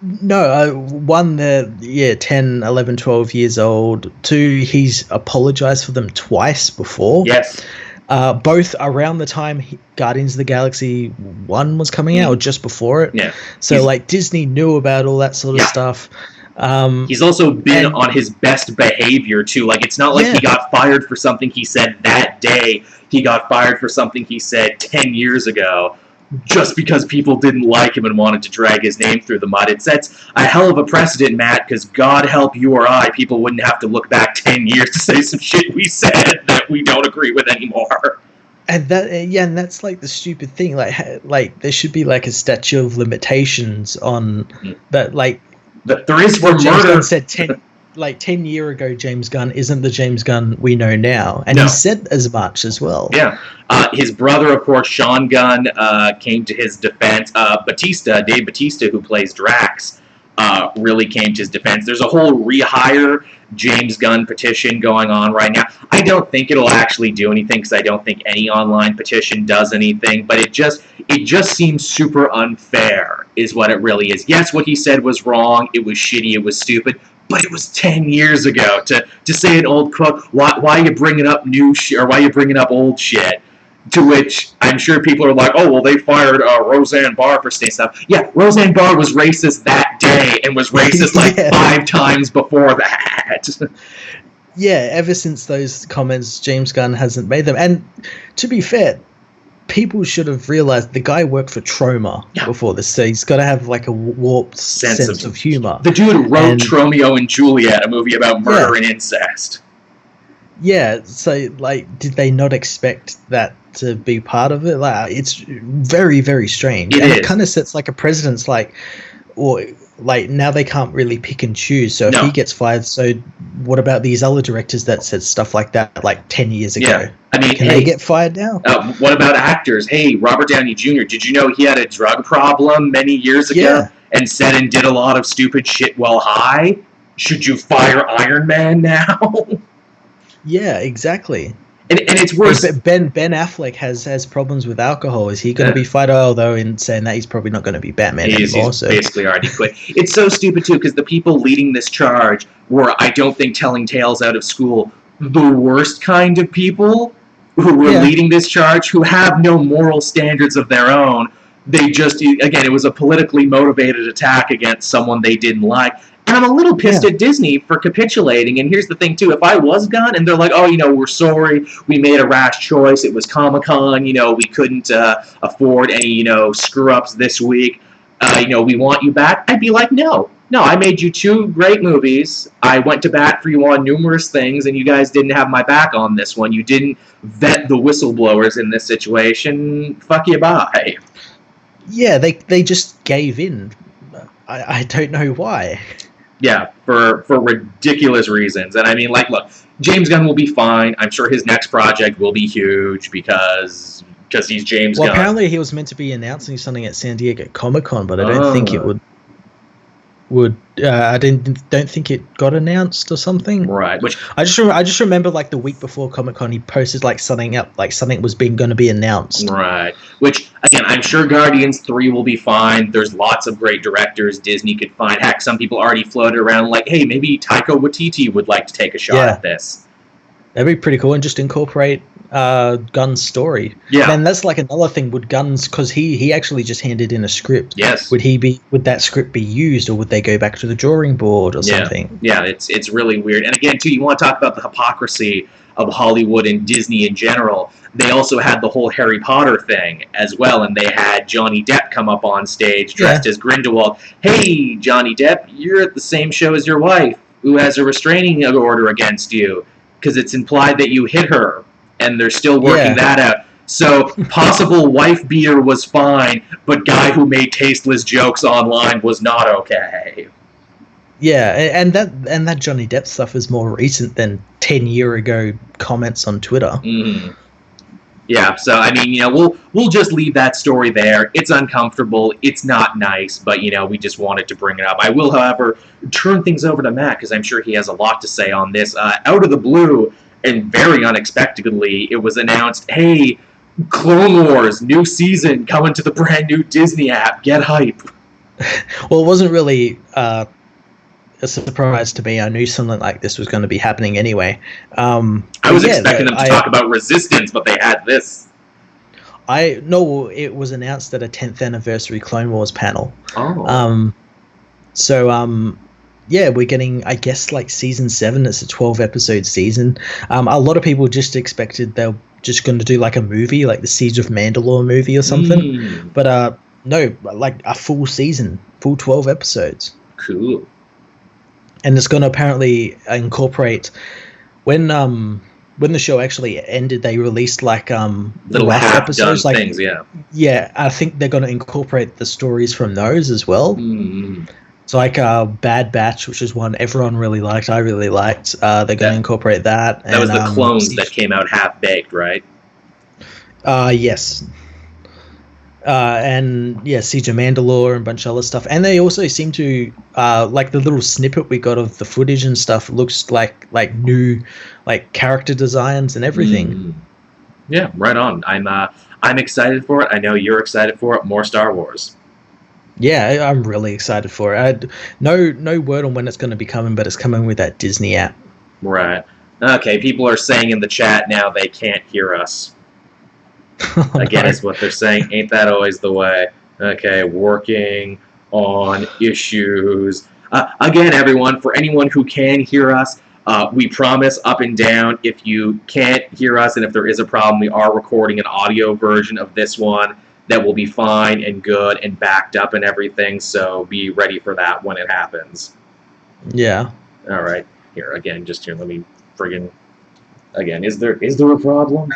No, one, they're 10, 11, 12 years old. Two, he's apologized for them twice before. Yes. Both around the time Guardians of the Galaxy 1 was coming out, or just before it. Yeah. So, Disney knew about all that sort of stuff. He's also been on his best behavior, too. It's not like he got fired for something he said that day. He got fired for something he said 10 years ago, just because people didn't like him and wanted to drag his name through the mud. It sets a hell of a precedent, Matt, because God help you or I, people wouldn't have to look back 10 years to say some shit we said that we don't agree with anymore. And that's the stupid thing. There should be a statute of limitations on that. There is for James murder. Gunn said 10 year ago, James Gunn isn't the James Gunn we know now, and he said as much as well. Yeah, his brother, of course, Sean Gunn, came to his defense. Dave Bautista, who plays Drax, really came to his defense. There's a whole rehire James Gunn petition going on right now. I don't think it'll actually do anything, because I don't think any online petition does anything, but it just seems super unfair is what it really is. Yes, what he said was wrong, it was shitty, it was stupid, but it was 10 years ago. To say an old quote, why are you bringing up new shit, or why are you bringing up old shit? To which I'm sure people are like, oh, well, they fired Roseanne Barr for saying stuff. Yeah, Roseanne Barr was racist that day and was racist 5 times before that. Yeah, ever since those comments, James Gunn hasn't made them. And to be fair, people should have realized the guy worked for Troma before this, so he's got to have a warped sense of humor. The dude wrote Romeo and Juliet, a movie about murder and incest. Yeah, so did they not expect that to be part of it? It's very, very strange. It kind of sets a precedence, now they can't really pick and choose. So if he gets fired, so what about these other directors that said stuff like that 10 years ago? Yeah. I mean, can they get fired now? What about actors? Hey, Robert Downey Jr., did you know he had a drug problem many years ago and said and did a lot of stupid shit while high? Should you fire Iron Man now? Yeah, exactly. And it's worse. Ben Affleck has problems with alcohol. Is he going to be fired? Although in saying that, he's probably not going to be Batman anymore. He's basically already quit. It's so stupid, too, because the people leading this charge were, I don't think, telling tales out of school, the worst kind of people who were leading this charge, who have no moral standards of their own. They just, again, it was a politically motivated attack against someone they didn't like. And I'm a little pissed at Disney for capitulating. And here's the thing, too. If I was Gunn and they're like, oh, we're sorry, we made a rash choice, it was Comic-Con, we couldn't afford any, screw-ups this week, we want you back, I'd be like, no, I made you 2 great movies, I went to bat for you on numerous things, and you guys didn't have my back on this one. You didn't vet the whistleblowers in this situation. Fuck you, bye. Yeah, they just gave in. I don't know why. Yeah, for ridiculous reasons. And I mean, look, James Gunn will be fine. I'm sure his next project will be huge because he's James Gunn. Well, apparently he was meant to be announcing something at San Diego Comic-Con, but I don't think it would. I don't think it got announced or something. Right. Which I just remember the week before Comic-Con he posted something up, something was going to be announced. Right. Which again, I'm sure Guardians 3 will be fine. There's lots of great directors Disney could find. Heck, some people already floated around hey, maybe Taika Waititi would like to take a shot at this. That'd be pretty cool, and just incorporate Gunn's story. Yeah. And that's another thing. Would Gunn's, because he actually just handed in a script. Yes. Would that script be used, or would they go back to the drawing board or something? Yeah, it's really weird. And again, too, you want to talk about the hypocrisy of Hollywood and Disney in general. They also had the whole Harry Potter thing as well, and they had Johnny Depp come up on stage dressed as Grindelwald. Hey, Johnny Depp, you're at the same show as your wife, who has a restraining order against you, because it's implied that you hit her, and they're still working that out. So possible wife beater was fine, but guy who made tasteless jokes online was not okay. Yeah, and that Johnny Depp stuff is more recent than 10 year ago comments on Twitter. Mm. Yeah, so I mean, we'll just leave that story there. It's uncomfortable. It's not nice, but we just wanted to bring it up. I will, however, turn things over to Matt because I'm sure he has a lot to say on this. Out of the blue and very unexpectedly, it was announced, "Hey, Clone Wars new season coming to the brand new Disney app. Get hype." Well, it wasn't really a surprise to me. I knew something like this was going to be happening anyway. I was expecting them to talk about Resistance, but they had this. No, it was announced at a 10th anniversary Clone Wars panel. Oh. Yeah, we're getting, I guess, like season 7. It's a 12-episode season. A lot of people just expected they're just going to do like a movie, like the Siege of Mandalore movie or something. But no, like a full season, full 12 episodes. Cool. And it's going to apparently incorporate when the show actually ended, they released like little half episodes, like things. Yeah, I think they're going to incorporate the stories from those as well. Mm-hmm. So like Bad Batch, which is one everyone really liked, I really liked. They're going to incorporate that. That was the clones that came out half baked, right? Yes. And yeah, Siege of Mandalore and a bunch of other stuff. And they also seem to like the little snippet we got of the footage and stuff looks like new like character designs and everything. Yeah, right on. I'm excited for it. I know you're excited for it. More Star Wars. Yeah, I'm really excited for it. No word on when it's going to be coming, but it's coming with that Disney app. Right. Okay, people are saying in the chat now they can't hear us. Again, is what they're saying. Ain't that always the way? Okay, working on issues. Again, everyone, for anyone who can hear us, we promise up and down. If you can't hear us and if there is a problem, we are recording an audio version of this one that will be fine and good and backed up and everything, so be ready for that when it happens. Yeah. All right. Here, again, just here, let me friggin... Again, is there a problem?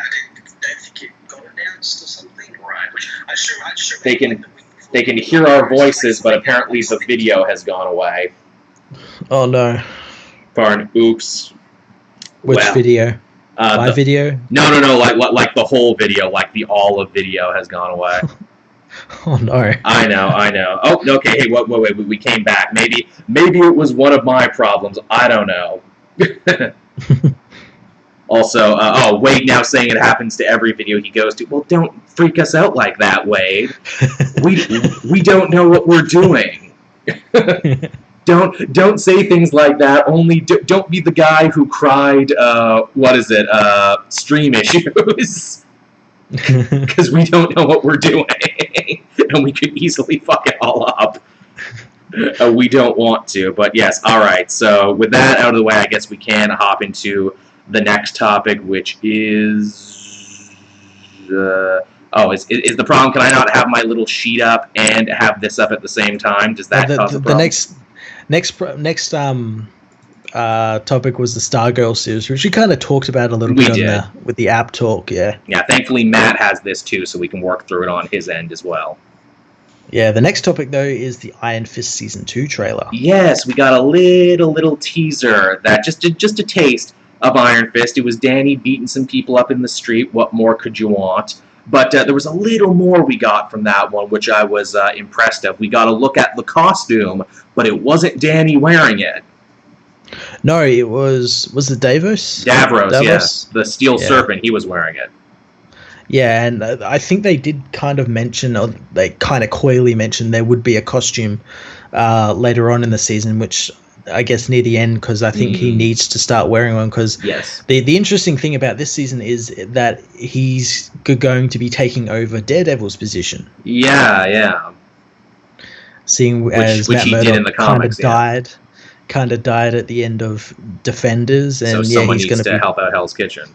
Or something, right? I sure they can hear our voices, but apparently the video has gone away. Oh no! Darn, oops. Which video? My video? No. Like the whole video, like the all of video has gone away. Oh no! I know. Oh, okay. Hey, wait. We came back. Maybe it was one of my problems. I don't know. Also, Wade now saying it happens to every video he goes to. Well, don't freak us out like that, Wade. We don't know what we're doing. Don't say things like that. Only don't be the guy who cried. Stream issues. Because we don't know what we're doing, and we could easily fuck it all up. We don't want to, but yes. All right. So with that out of the way, I guess we can hop into the next topic, which is is the problem? Can I not have my little sheet up and have this up at the same time? Does that cause a problem? The next topic was the Stargirl series, which we kind of talked about a little bit with the app talk. Yeah. Thankfully, Matt has this too, so we can work through it on his end as well. Yeah, the next topic, though, is the Iron Fist Season 2 trailer. Yes, we got a little teaser, that just a taste of Iron Fist. It was Danny beating some people up in the street. What more could you want? But there was a little more we got from that one, which I was impressed of. We got a look at the costume, but it wasn't Danny wearing it. No, it was it Davos? Davros, yes. The Steel Serpent, he was wearing it. Yeah, and I think they did kind of mention, or they kind of coyly mentioned there would be a costume later on in the season, which I guess near the end, because I think he needs to start wearing one, because the interesting thing about this season is that he's going to be taking over Daredevil's position. Yeah. Seeing as Matt Murdock kind of died at the end of Defenders, and so someone needs to help out Hell's Kitchen.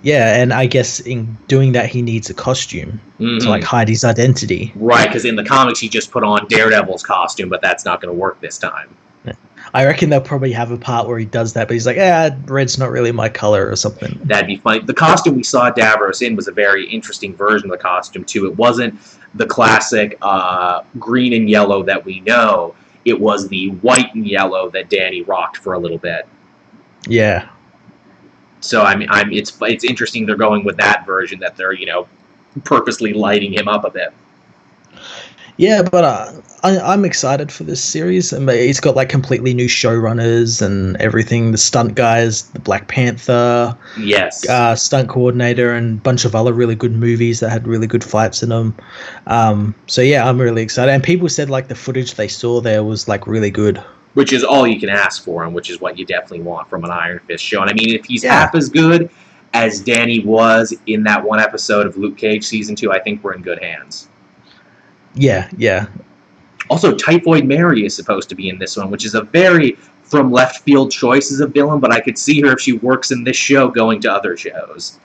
Yeah, and I guess in doing that, he needs a costume to like hide his identity. Right, because in the comics, he just put on Daredevil's costume, but that's not going to work this time. I reckon they'll probably have a part where he does that, but he's like, red's not really my color or something. That'd be funny. The costume we saw Davros in was a very interesting version of the costume, too. It wasn't the classic green and yellow that we know. It was the white and yellow that Danny rocked for a little bit. Yeah. So I mean, it's interesting they're going with that version, that they're purposely lighting him up a bit. Yeah, but I'm excited for this series. And it's got like completely new showrunners and everything. The stunt guys, the Black Panther, Yes, stunt coordinator, and a bunch of other really good movies that had really good fights in them. So yeah, I'm really excited. And people said like the footage they saw there was like really good. which is all you can ask for, and which is what you definitely want from an Iron Fist show. And I mean, if he's half as good as Danny was in that one episode of Luke Cage season 2, I think we're in good hands. Yeah. Also, Typhoid Mary is supposed to be in this one, which is a very from left field choice as a villain, but I could see her if she works in this show going to other shows.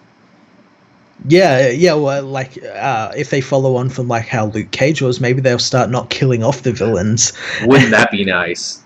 Yeah. Well, like if they follow on from like how Luke Cage was, maybe they'll start not killing off the villains. Wouldn't that be nice?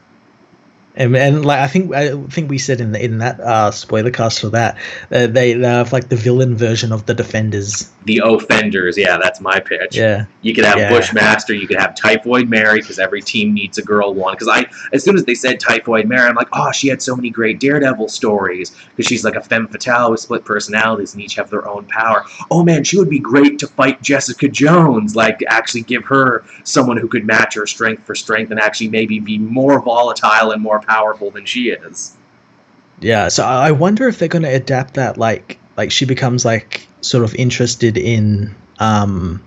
And like I think we said in that spoiler cast for that they have like the villain version of the Defenders. The Offenders, yeah, that's my pitch. Yeah, you could have Bushmaster, you could have Typhoid Mary, because every team needs a girl one. Because as soon as they said Typhoid Mary, I'm like, oh, she had so many great Daredevil stories, because she's like a femme fatale with split personalities and each have their own power. Oh man, she would be great to fight Jessica Jones. Like actually give her someone who could match her strength for strength and actually maybe be more volatile and more powerful than she is. Yeah, so I wonder if they're going to adapt that, like she becomes like sort of interested in Danny,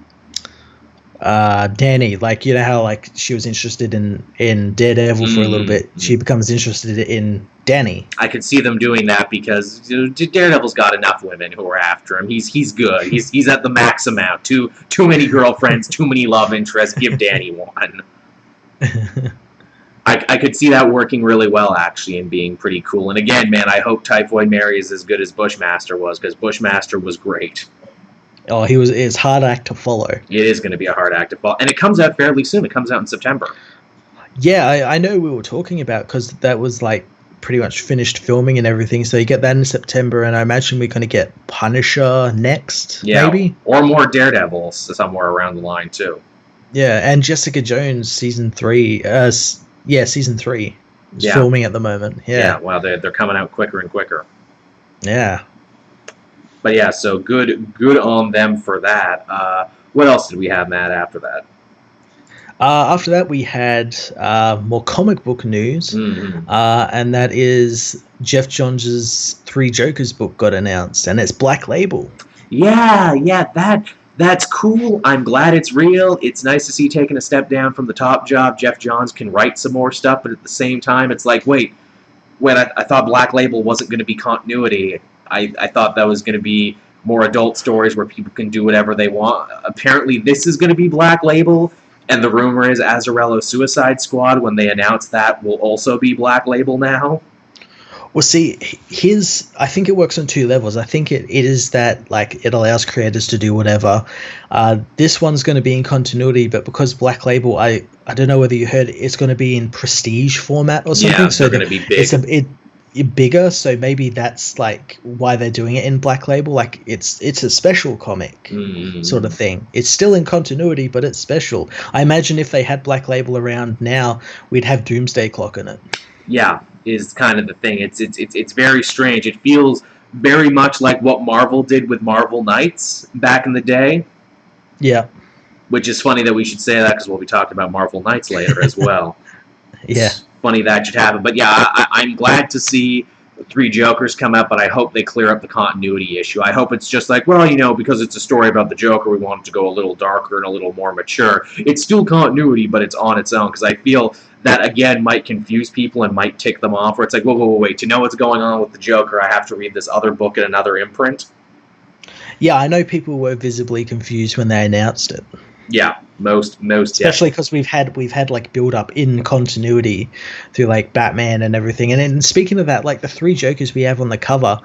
like how like she was interested in Daredevil for a little bit. She becomes interested in Danny. I could see them doing that because Daredevil's got enough women who are after him. He's good. He's at the max amount. Too many girlfriends, too many love interests. Give Danny one. I could see that working really well, actually, and being pretty cool. And again, man, I hope Typhoid Mary is as good as Bushmaster was, because Bushmaster was great. Oh, it's a hard act to follow. It is going to be a hard act to follow. And it comes out fairly soon. It comes out in September. Yeah, I know we were talking about, because that was like pretty much finished filming and everything. So you get that in September, and I imagine we're going to get Punisher next, maybe? Or more Daredevil somewhere around the line, too. Yeah, and Jessica Jones season 3. Season 3 is filming at the moment. Yeah, well, they're coming out quicker and quicker. Yeah. But yeah, so good on them for that. What else did we have, Matt, after that? After that, we had more comic book news, and that is Geoff Johns' Three Jokers book got announced, and it's Black Label. Yeah, that's cool. I'm glad it's real. It's nice to see taking a step down from the top job. Geoff Johns can write some more stuff, but at the same time, it's like, wait, I thought Black Label wasn't going to be continuity. I thought that was going to be more adult stories where people can do whatever they want. Apparently, this is going to be Black Label, and the rumor is Azzarello's Suicide Squad, when they announce that, will also be Black Label now. Well, see, I think it works on two levels. I think it is that, like, it allows creators to do whatever. This one's going to be in continuity, but because Black Label, I don't know whether you heard, it's going to be in prestige format or something. Yeah, so they're going to be big. It's bigger, so maybe that's, like, why they're doing it in Black Label. Like, it's a special comic sort of thing. It's still in continuity, but it's special. I imagine if they had Black Label around now, we'd have Doomsday Clock in it. Yeah, is kind of the thing. It's very strange. It feels very much like what Marvel did with Marvel Knights back in the day. Yeah. Which is funny that we should say that, because we'll be talking about Marvel Knights later as well. Yeah. It's funny that should happen. But yeah, I'm glad to see Three Jokers come out, but I hope they clear up the continuity issue. I hope it's just like, well, because it's a story about the Joker, we want it to go a little darker and a little more mature. It's still continuity, but it's on its own, because I feel that, again, might confuse people and might tick them off, where it's like, wait, to know what's going on with the Joker, I have to read this other book in another imprint. Yeah, I know people were visibly confused when they announced it. Yeah, most especially because we've had like build up in continuity through like Batman and everything. And then speaking of that, like the Three Jokers we have on the cover,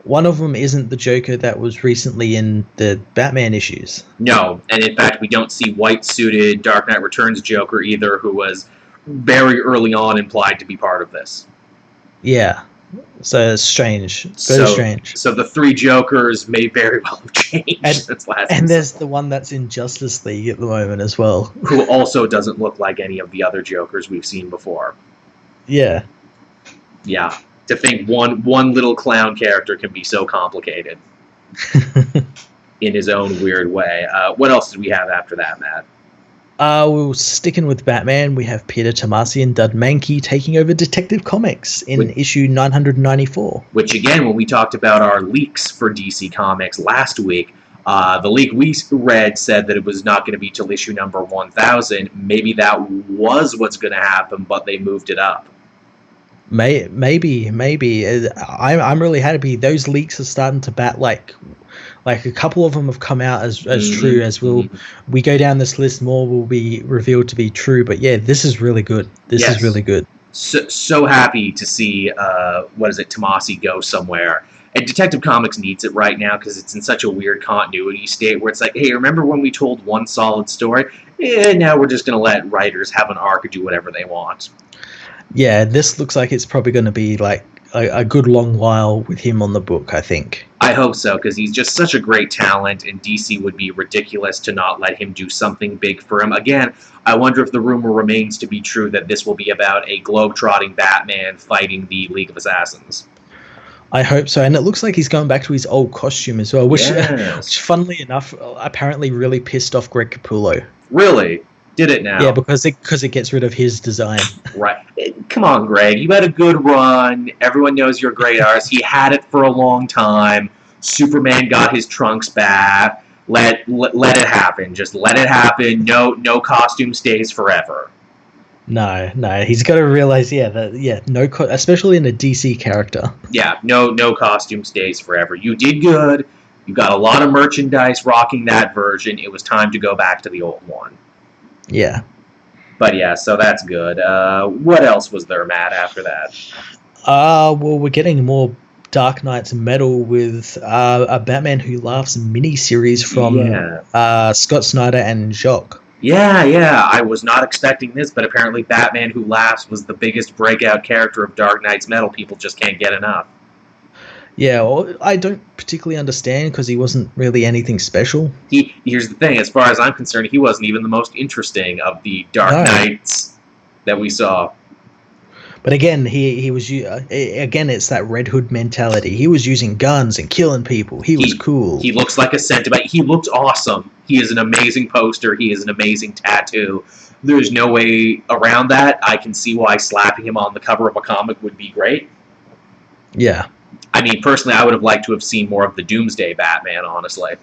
one of them isn't the Joker that was recently in the Batman issues. No, and in fact we don't see white suited Dark Knight Returns Joker either, who was very early on implied to be part of this. Yeah. So it's strange. Very strange. So the Three Jokers may very well have changed since last And there's the one that's in Justice League at the moment as well. Who also doesn't look like any of the other Jokers we've seen before. Yeah. Yeah. To think one little clown character can be so complicated in his own weird way. What else did we have after that, Matt? Well, sticking with Batman, we have Peter Tomasi and Dud Manke taking over Detective Comics in issue 994. Which, again, when we talked about our leaks for DC Comics last week, the leak we read said that it was not going to be till issue number 1000. Maybe that was what's going to happen, but they moved it up. Maybe. I'm really happy. Those leaks are starting to bat like a couple of them have come out as true. As we go down this list, more will be revealed to be true. But yeah, this is really good. This is really good. So happy to see Tomasi go somewhere. And Detective Comics needs it right now because it's in such a weird continuity state where it's like, hey, remember when we told one solid story? Yeah, now we're just going to let writers have an arc and do whatever they want. Yeah, this looks like it's probably going to be like a good long while with him on the book, I think. I hope so, because he's just such a great talent, and DC would be ridiculous to not let him do something big for him. Again, I wonder if the rumor remains to be true that this will be about a globe-trotting Batman fighting the League of Assassins. I hope so, and it looks like he's going back to his old costume as well, which, yes. which funnily enough, apparently really pissed off Greg Capullo. Really? Did it now? Yeah, because it gets rid of his design. Right. Come on, Greg. You had a good run. Everyone knows you're a great artist. He had it for a long time. Superman got his trunks back. Let it happen. Just let it happen. No costume stays forever. No. He's got to realize, especially in a DC character. Yeah, no costume stays forever. You did good. You got a lot of merchandise rocking that version. It was time to go back to the old one. Yeah. But yeah, so that's good. What else was there, Matt, after that? Well, we're getting more Dark Knight's Metal with a Batman Who Laughs mini-series from Scott Snyder and Jock. Yeah, I was not expecting this, but apparently Batman Who Laughs was the biggest breakout character of Dark Knight's Metal. People just can't get enough. Yeah, well, I don't particularly understand because he wasn't really anything special. Here's the thing, as far as I'm concerned, he wasn't even the most interesting of the Dark Knights that we saw. But again, he was it's that Red Hood mentality. He was using guns and killing people. He was cool. He looks like a sentiment. He looks awesome. He is an amazing poster. He is an amazing tattoo. There's no way around that. I can see why slapping him on the cover of a comic would be great. Yeah. I mean, personally, I would have liked to have seen more of the Doomsday Batman, honestly.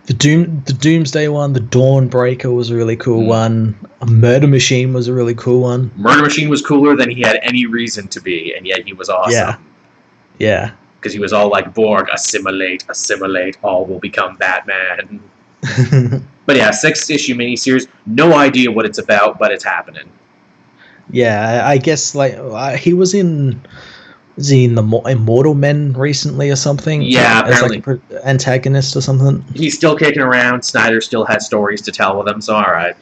The Doomsday one, the Dawnbreaker was a really cool one. A Murder Machine was a really cool one. Murder Machine was cooler than he had any reason to be, and yet he was awesome. Yeah. Because he was all like, Borg, assimilate, all will become Batman. But yeah, 6-issue miniseries, no idea what it's about, but it's happening. Yeah, I guess he was in... Is he in the Immortal Men recently or something? Yeah, apparently. As like an antagonist or something? He's still kicking around. Snyder still has stories to tell with him, so alright.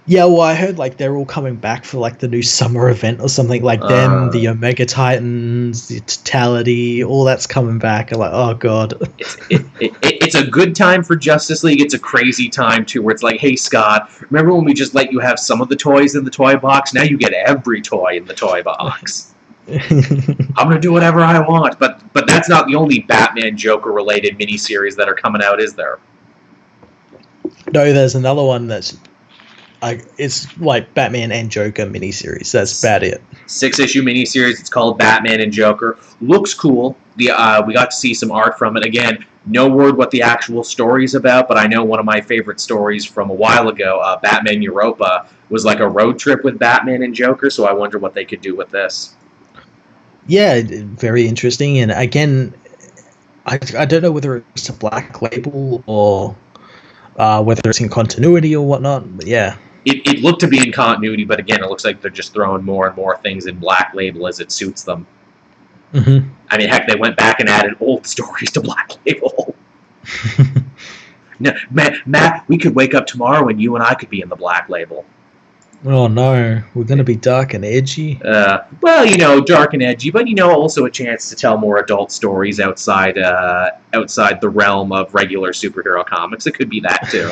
Yeah, well, I heard they're all coming back for the new summer event or something. Them, the Omega Titans, the Totality, all that's coming back. I'm like, oh god. It's a good time for Justice League. It's a crazy time too, where it's like, hey Scott, remember when we just let you have some of the toys in the toy box? Now you get every toy in the toy box. I'm going to do whatever I want, but that's not the only Batman Joker related miniseries that are coming out, is there? No, there's another one that's it's like Batman and Joker miniseries. That's about it. 6-issue miniseries. It's called Batman and Joker. Looks cool. We got to see some art from it. Again, no word what the actual story's about, but I know one of my favorite stories from a while ago, Batman Europa, was like a road trip with Batman and Joker, so I wonder what they could do with this. Yeah, very interesting. And again, I don't know whether it's a black label or whether it's in continuity or whatnot, but yeah. It looked to be in continuity, but again, it looks like they're just throwing more and more things in black label as it suits them. Mm-hmm. I mean, heck, they went back and added old stories to black label. No, Matt, we could wake up tomorrow and you and I could be in the black label. Oh no, we're going to be dark and edgy. Well, dark and edgy, but also a chance to tell more adult stories outside the realm of regular superhero comics. It could be that too.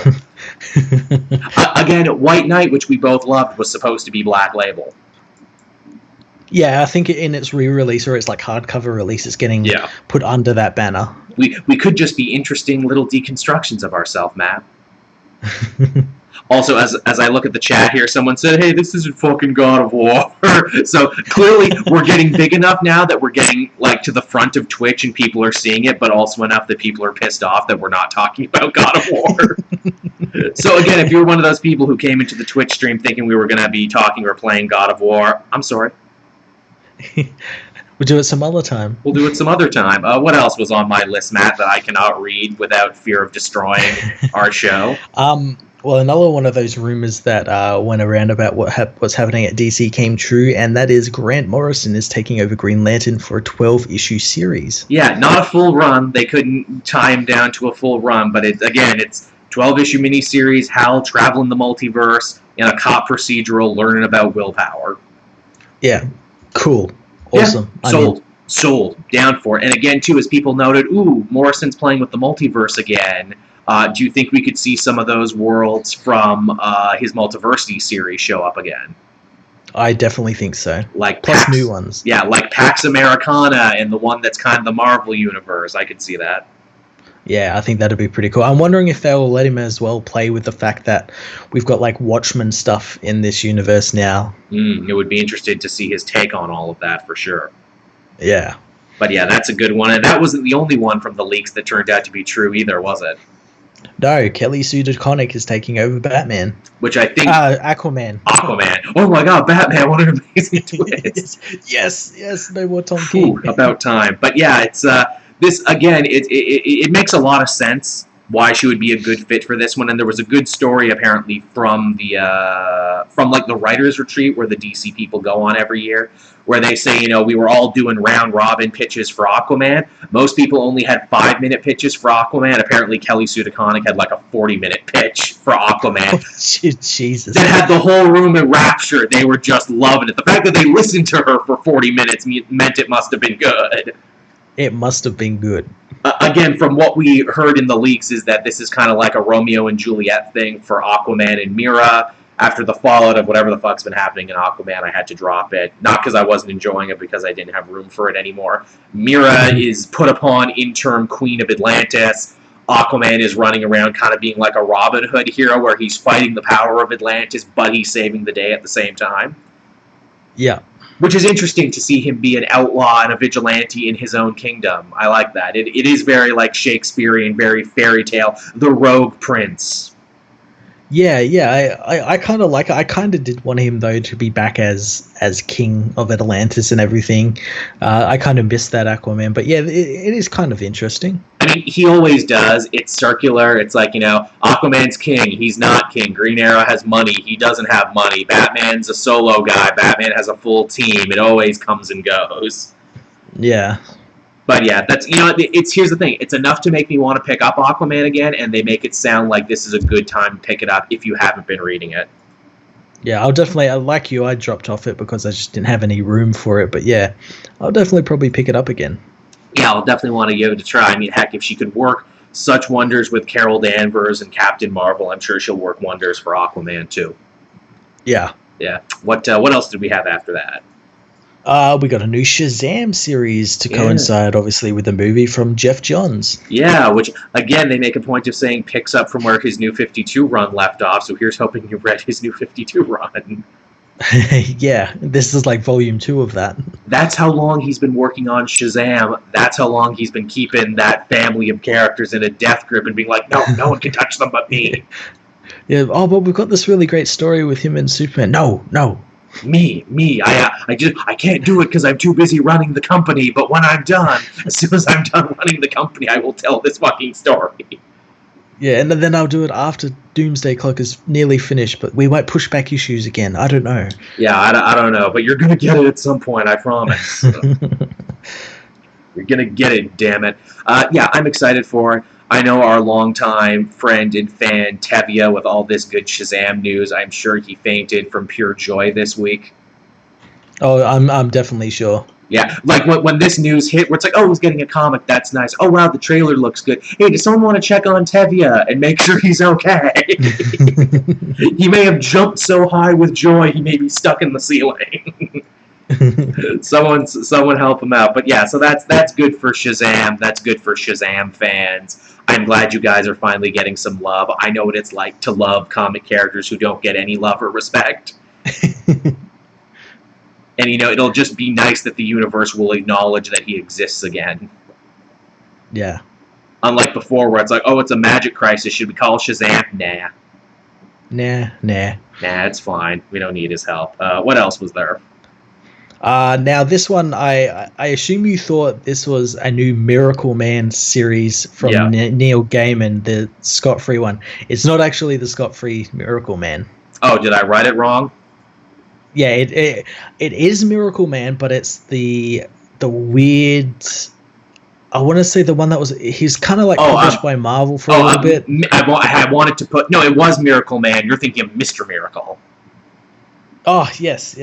Again, White Knight, which we both loved, was supposed to be Black Label. Yeah, I think in its re-release or its like hardcover release, it's getting put under that banner. We could just be interesting little deconstructions of ourselves, Matt. Also, as I look at the chat here, someone said, hey, this isn't fucking God of War. So clearly we're getting big enough now that we're getting like to the front of Twitch and people are seeing it, but also enough that people are pissed off that we're not talking about God of War. So again, if you're one of those people who came into the Twitch stream thinking we were going to be talking or playing God of War, I'm sorry. We'll do it some other time. We'll do it some other time. What else was on my list, Matt, that I cannot read without fear of destroying our show? Well, another one of those rumors that went around about what's happening at DC came true, and that is Grant Morrison is taking over Green Lantern for a 12-issue series. Yeah, not a full run. They couldn't tie him down to a full run, but it's 12-issue miniseries, Hal traveling the multiverse in a cop procedural, learning about willpower. Yeah, cool. Awesome. Yeah, sold. Down for it. And again, too, as people noted, Morrison's playing with the multiverse again. Do you think we could see some of those worlds from his Multiversity series show up again? I definitely think so. Like plus new ones. Yeah, like Pax Americana and the one that's kind of the Marvel universe. I could see that. Yeah, I think that'd be pretty cool. I'm wondering if they'll let him as well play with the fact that we've got like Watchmen stuff in this universe now. It would be interesting to see his take on all of that for sure. Yeah. But yeah, that's a good one. And that wasn't the only one from the leaks that turned out to be true either, was it? No, Kelly Sue DeConnick is taking over Batman. Which I think... Aquaman. Oh my god, Batman, what an amazing twist. yes, no more Tom King. About time. But yeah, it's... this, again, it makes a lot of sense why she would be a good fit for this one. And there was a good story, apparently, from the writer's retreat where the DC people go on every year, where they say, we were all doing round-robin pitches for Aquaman. Most people only had 5-minute pitches for Aquaman. Apparently, Kelly Sue DeConnick had like a 40-minute pitch for Aquaman. Oh, Jesus. That had the whole room in rapture. They were just loving it. The fact that they listened to her for 40 minutes meant it must have been good. It must have been good. Again, from what we heard in the leaks is that this is kind of like a Romeo and Juliet thing for Aquaman and Mira. After the fallout of whatever the fuck's been happening in Aquaman, I had to drop it. Not because I wasn't enjoying it, because I didn't have room for it anymore. Mira is put upon interim Queen of Atlantis. Aquaman is running around kind of being like a Robin Hood hero where he's fighting the power of Atlantis, but he's saving the day at the same time. Yeah. Which is interesting to see him be an outlaw and a vigilante in his own kingdom. I like that. It is very like Shakespearean, very fairy tale. The rogue prince. Yeah, I kind of like it. I kind of did want him, though, to be back as king of Atlantis and everything. I kind of missed that Aquaman, but yeah, it is kind of interesting. I mean, he always does. It's circular. It's like, Aquaman's king. He's not king. Green Arrow has money. He doesn't have money. Batman's a solo guy. Batman has a full team. It always comes and goes. Yeah. But yeah, that's here's the thing. It's enough to make me want to pick up Aquaman again, and they make it sound like this is a good time to pick it up if you haven't been reading it. Yeah, I'll definitely, like you, I dropped off it because I just didn't have any room for it. But yeah, I'll definitely probably pick it up again. Yeah, I'll definitely want to give it a try. I mean, heck, if she could work such wonders with Carol Danvers and Captain Marvel, I'm sure she'll work wonders for Aquaman too. Yeah. Yeah. What else did we have after that? We got a new Shazam series to coincide, obviously, with the movie from Geoff Johns. Yeah, which, again, they make a point of saying picks up from where his New 52 run left off, so here's hoping you read his New 52 run. Yeah, this is like volume 2 of that. That's how long he's been working on Shazam. That's how long he's been keeping that family of characters in a death grip and being like, no one can touch them but me. Yeah, but we've got this really great story with him and Superman. No. Me. I can't do it because I'm too busy running the company, but when I'm done, as soon as I'm done running the company, I will tell this fucking story. Yeah, and then I'll do it after Doomsday Clock is nearly finished, but we might push back issues again. I don't know. Yeah, I don't know, but you're going to get it at some point, I promise. You're going to get it, damn it. Yeah, I'm excited for it. I know our longtime friend and fan, Tevye, with all this good Shazam news, I'm sure he fainted from pure joy this week. Oh, I'm definitely sure. Yeah, like when this news hit, where it's like, oh, he's getting a comic, that's nice. Oh, wow, the trailer looks good. Hey, does someone want to check on Tevye and make sure he's okay? He may have jumped so high with joy, he may be stuck in the ceiling. Someone help him out. But yeah, so that's good for Shazam. That's good for Shazam fans. I'm glad you guys are finally getting some love. I know what it's like to love comic characters who don't get any love or respect. And, it'll just be nice that the universe will acknowledge that he exists again. Yeah. Unlike before, where it's like, oh, it's a magic crisis. Should we call Shazam? Nah, it's fine. We don't need his help. What else was there? Now, this one, I assume you thought this was a new Miracle Man series from Neil Gaiman, the Scott-free one. It's not actually the Scott-free Miracle Man. Oh, did I write it wrong? Yeah, it is Miracle Man, but it's the weird. I want to say the one that was. He's kind of like published by Marvel for a little bit. I wanted to put. No, it was Miracle Man. You're thinking of Mr. Miracle. Oh, yes.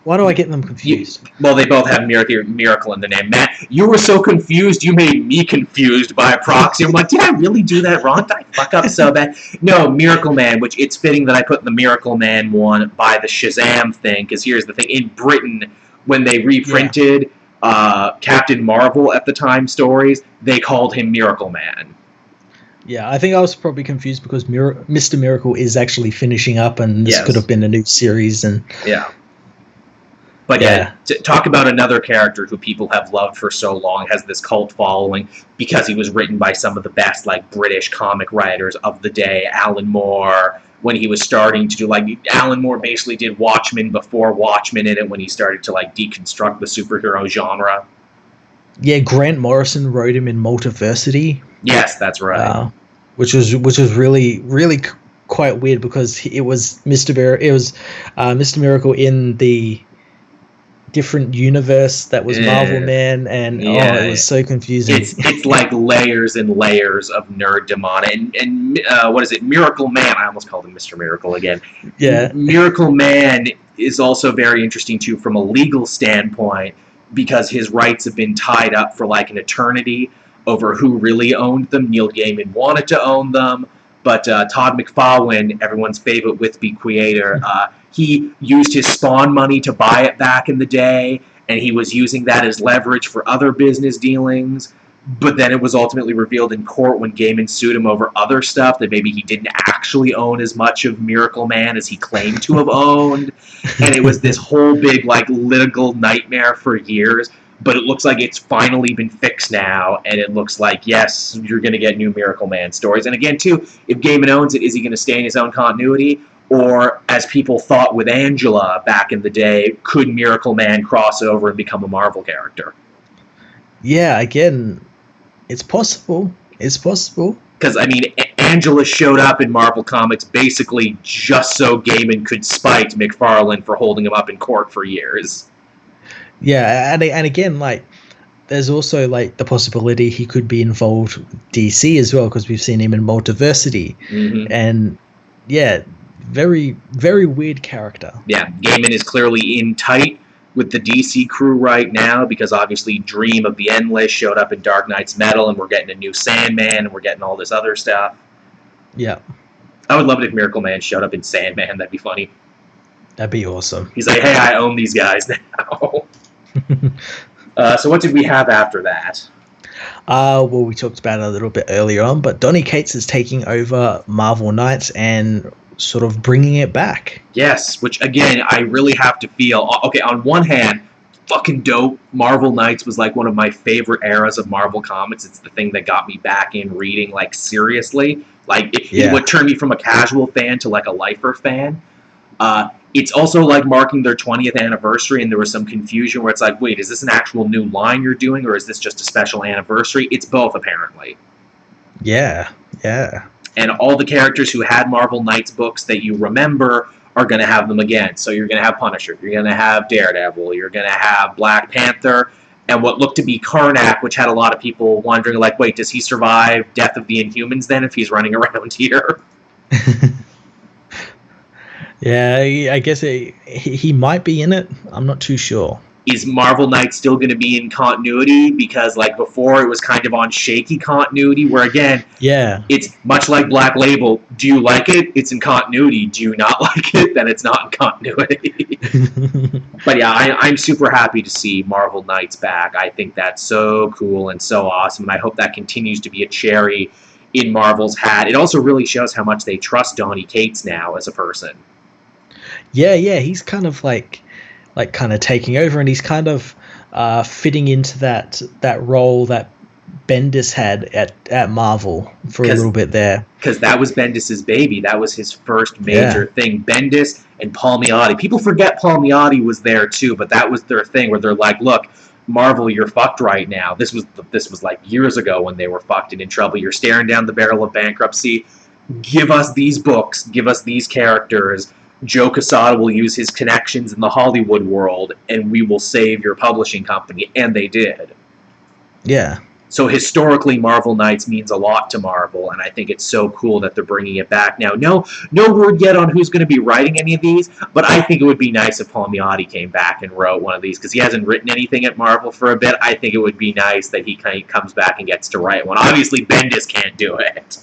Why do I get them confused? Well, they both have miracle in the name. Matt, you were so confused, you made me confused by proxy. I'm like, did I really do that wrong? Did I fuck up so bad? No, Miracle Man, which it's fitting that I put the Miracle Man one by the Shazam thing, because here's the thing. In Britain, when they reprinted Captain Marvel at the time stories, they called him Miracle Man. Yeah, I think I was probably confused because Mr. Miracle is actually finishing up, and this could have been a new series. And But talk about another character who people have loved for so long, has this cult following because he was written by some of the best British comic writers of the day. Alan Moore, when he was starting to do Alan Moore basically did Watchmen before Watchmen in it, when he started to deconstruct the superhero genre. Yeah, Grant Morrison wrote him in Multiversity. Yes, that's right. Which was really really quite weird, because it was Mr. Miracle in the different universe that was Marvel Man, and it was so confusing. It's like layers and layers of nerddom on it. And what is it? Miracle Man. I almost called him Mr. Miracle again. Yeah. Miracle Man is also very interesting too from a legal standpoint, because his rights have been tied up for an eternity over who really owned them. Neil Gaiman wanted to own them, but Todd McFarlane, everyone's favorite Whitby creator, he used his Spawn money to buy it back in the day, and he was using that as leverage for other business dealings. But then it was ultimately revealed in court when Gaiman sued him over other stuff that maybe he didn't actually own as much of Miracle Man as he claimed to have owned. And it was this whole big litigal nightmare for years. But it looks like it's finally been fixed now, and it looks like, yes, you're going to get new Miracle Man stories. And again, too, if Gaiman owns it, is he going to stay in his own continuity? Or, as people thought with Angela back in the day, could Miracle Man cross over and become a Marvel character? Yeah, again, it's possible. It's possible. Because, Angela showed up in Marvel Comics basically just so Gaiman could spite McFarlane for holding him up in court for years. Yeah, and again, there's also the possibility he could be involved with DC as well, because we've seen him in Multiversity. Mm-hmm. And yeah, very, very weird character. Yeah, Gaiman is clearly in tight with the DC crew right now, because obviously Dream of the Endless showed up in Dark Knight's Metal, and we're getting a new Sandman, and we're getting all this other stuff. Yeah. I would love it if Miracle Man showed up in Sandman. That'd be funny. That'd be awesome. He's like, hey, I own these guys now. So what did we have after that? Well, we talked about it a little bit earlier on, but Donny Cates is taking over Marvel Knights and sort of bringing it back. Yes, which, again, I really have to feel... Okay, on one hand, fucking dope. Marvel Knights was one of my favorite eras of Marvel Comics. It's the thing that got me back in reading, seriously. It would turn me from a casual fan to, a lifer fan. It's also marking their 20th anniversary, and there was some confusion where it's wait, is this an actual new line you're doing, or is this just a special anniversary? It's both, apparently. Yeah. And all the characters who had Marvel Knights books that you remember are going to have them again. So you're going to have Punisher, you're going to have Daredevil, you're going to have Black Panther, and what looked to be Karnak, which had a lot of people wondering, wait, does he survive Death of the Inhumans then if he's running around here? Yeah, I guess he might be in it. I'm not too sure. is Marvel Knights still going to be in continuity? Because, like, before it was kind of on shaky continuity, where, again, it's much like Black Label. Do you like it? It's in continuity. Do you not like it? Then it's not in continuity. But yeah, I'm super happy to see Marvel Knights back. I think that's so cool and so awesome, and I hope that continues to be a cherry in Marvel's hat. It also really shows how much they trust Donny Cates now as a person. Yeah, he's kind of like kind of taking over, and he's kind of fitting into that role that Bendis had at Marvel for a little bit there. Because that was Bendis's baby. That was his first major thing. Bendis and Palmiotti. People forget Palmiotti was there too, but that was their thing where they're like, look, Marvel, you're fucked right now. This was like years ago when they were fucked and in trouble. You're staring down the barrel of bankruptcy. Give us these books. Give us these characters. Joe Quesada will use his connections in the Hollywood world, and we will save your publishing company. And they did. Yeah. So historically, Marvel Knights means a lot to Marvel, and I think it's so cool that they're bringing it back now. No word yet on who's going to be writing any of these, but I think it would be nice if Palmiotti came back and wrote one of these, because he hasn't written anything at Marvel for a bit. I think it would be nice that he kind of comes back and gets to write one. Obviously, Bendis can't do it.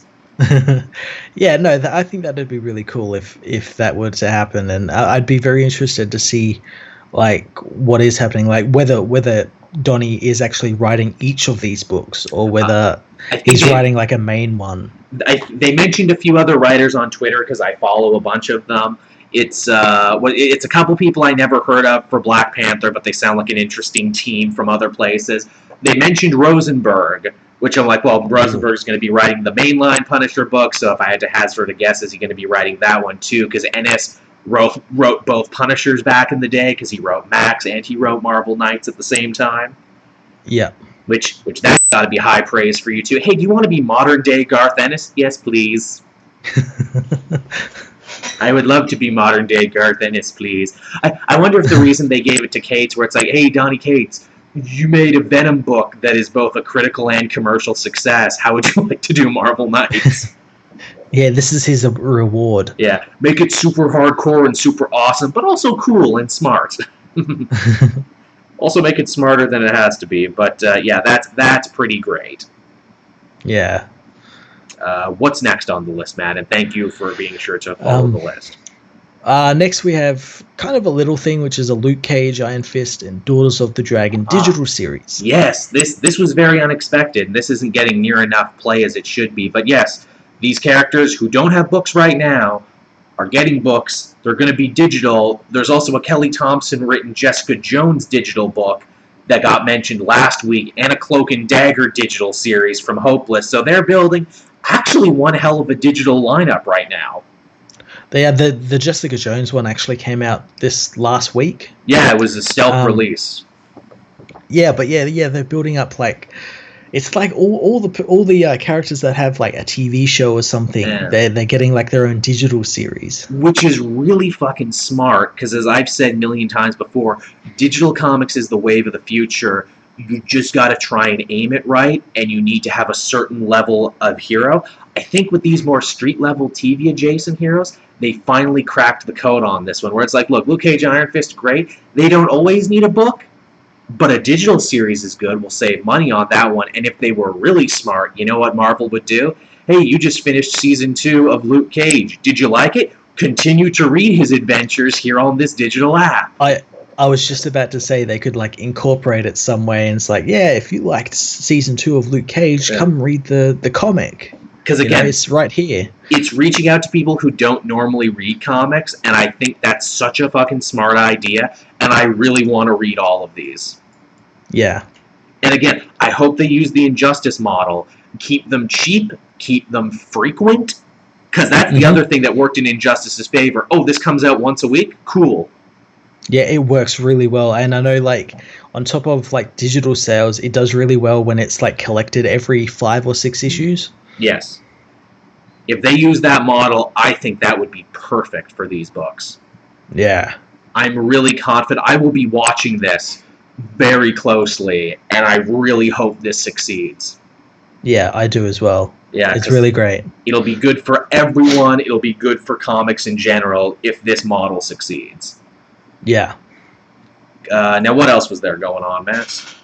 Yeah, no, I think that would be really cool if that were to happen, and I'd be very interested to see like what is happening, like whether Donny is actually writing each of these books or whether he's writing like a main one. They mentioned a few other writers on Twitter because I follow a bunch of them. It's a couple people I never heard of for Black Panther, but they sound like an interesting team from other places. They mentioned Rosenberg, which I'm like, well, Rosenberg's going to be writing the mainline Punisher book, so if I had to hazard a guess, is he going to be writing that one too? Because Ennis wrote both Punishers back in the day, because he wrote Max and he wrote Marvel Knights at the same time. Yeah. Which that's got to be high praise for you too. Hey, do you want to be modern day Garth Ennis? Yes, please. I would love to be modern day Garth Ennis, please. I wonder if the reason they gave it to Cates, where it's like, hey, Donny Cates, you made a Venom book that is both a critical and commercial success. How would you like to do Marvel Knights? Yeah, this is his reward. Yeah, make it super hardcore and super awesome, but also cool and smart. Also make it smarter than it has to be, but yeah, that's pretty great. Yeah. What's next on the list, Matt? And thank you for being sure to follow the list. Next we have kind of a little thing, which is a Luke Cage, Iron Fist, and Daughters of the Dragon digital series. Yes, this was very unexpected. This isn't getting near enough play as it should be, but yes, these characters who don't have books right now are getting books. They're going to be digital. There's also a Kelly Thompson written Jessica Jones digital book that got mentioned last week, and a Cloak and Dagger digital series from Hopeless. So they're building actually one hell of a digital lineup right now. The Jessica Jones one actually came out this last week. Yeah, it was a stealth release. Yeah, but yeah, they're building up like it's like all the characters that have like a TV show or something. Yeah. They're getting like their own digital series, which is really fucking smart. Because as I've said a million times before, digital comics is the wave of the future. You just got to try and aim it right, and you need to have a certain level of hero. I think with these more street-level TV-adjacent heroes, they finally cracked the code on this one, where it's like, look, Luke Cage and Iron Fist, great. They don't always need a book, but a digital series is good. We'll save money on that one. And if they were really smart, you know what Marvel would do? Hey, you just finished Season 2 of Luke Cage. Did you like it? Continue to read his adventures here on this digital app. I was just about to say they could like incorporate it some way, and it's like, yeah, if you liked Season 2 of Luke Cage, come read the comic. Because again, it's right here. It's reaching out to people who don't normally read comics, and I think that's such a fucking smart idea, and I really want to read all of these. Yeah. And again, I hope they use the Injustice model. Keep them cheap, keep them frequent, because that's the other thing that worked in Injustice's favor. Oh, this comes out once a week? Cool. Yeah, it works really well, and I know, like, on top of, like, digital sales, it does really well when it's, like, collected every 5 or 6 issues. Yes. If they use that model, I think that would be perfect for these books. Yeah. I'm really confident. I will be watching this very closely, and I really hope this succeeds. Yeah, I do as well. Yeah, it's really great. It'll be good for everyone. It'll be good for comics in general if this model succeeds. Yeah. Now, what else was there going on, Matt?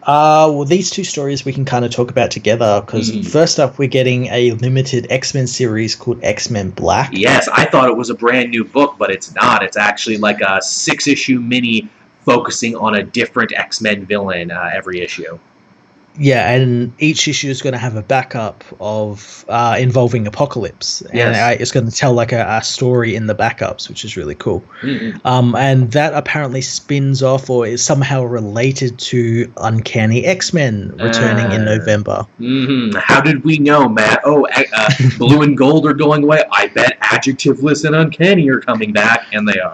Well, these two stories we can kind of talk about together, because first up we're getting a limited X-Men series called X-Men Black. Yes, I thought it was a brand new book, but it's not. It's actually like a 6-issue mini focusing on a different X-Men villain every issue. Yeah, and each issue is going to have a backup of involving Apocalypse. Yes. And it's going to tell like a story in the backups, which is really cool. Mm-hmm. And that apparently spins off or is somehow related to Uncanny X-Men returning in November. Mm-hmm. How did we know, Matt? Oh, Blue and Gold are going away. I bet Adjectiveless and Uncanny are coming back, and they are.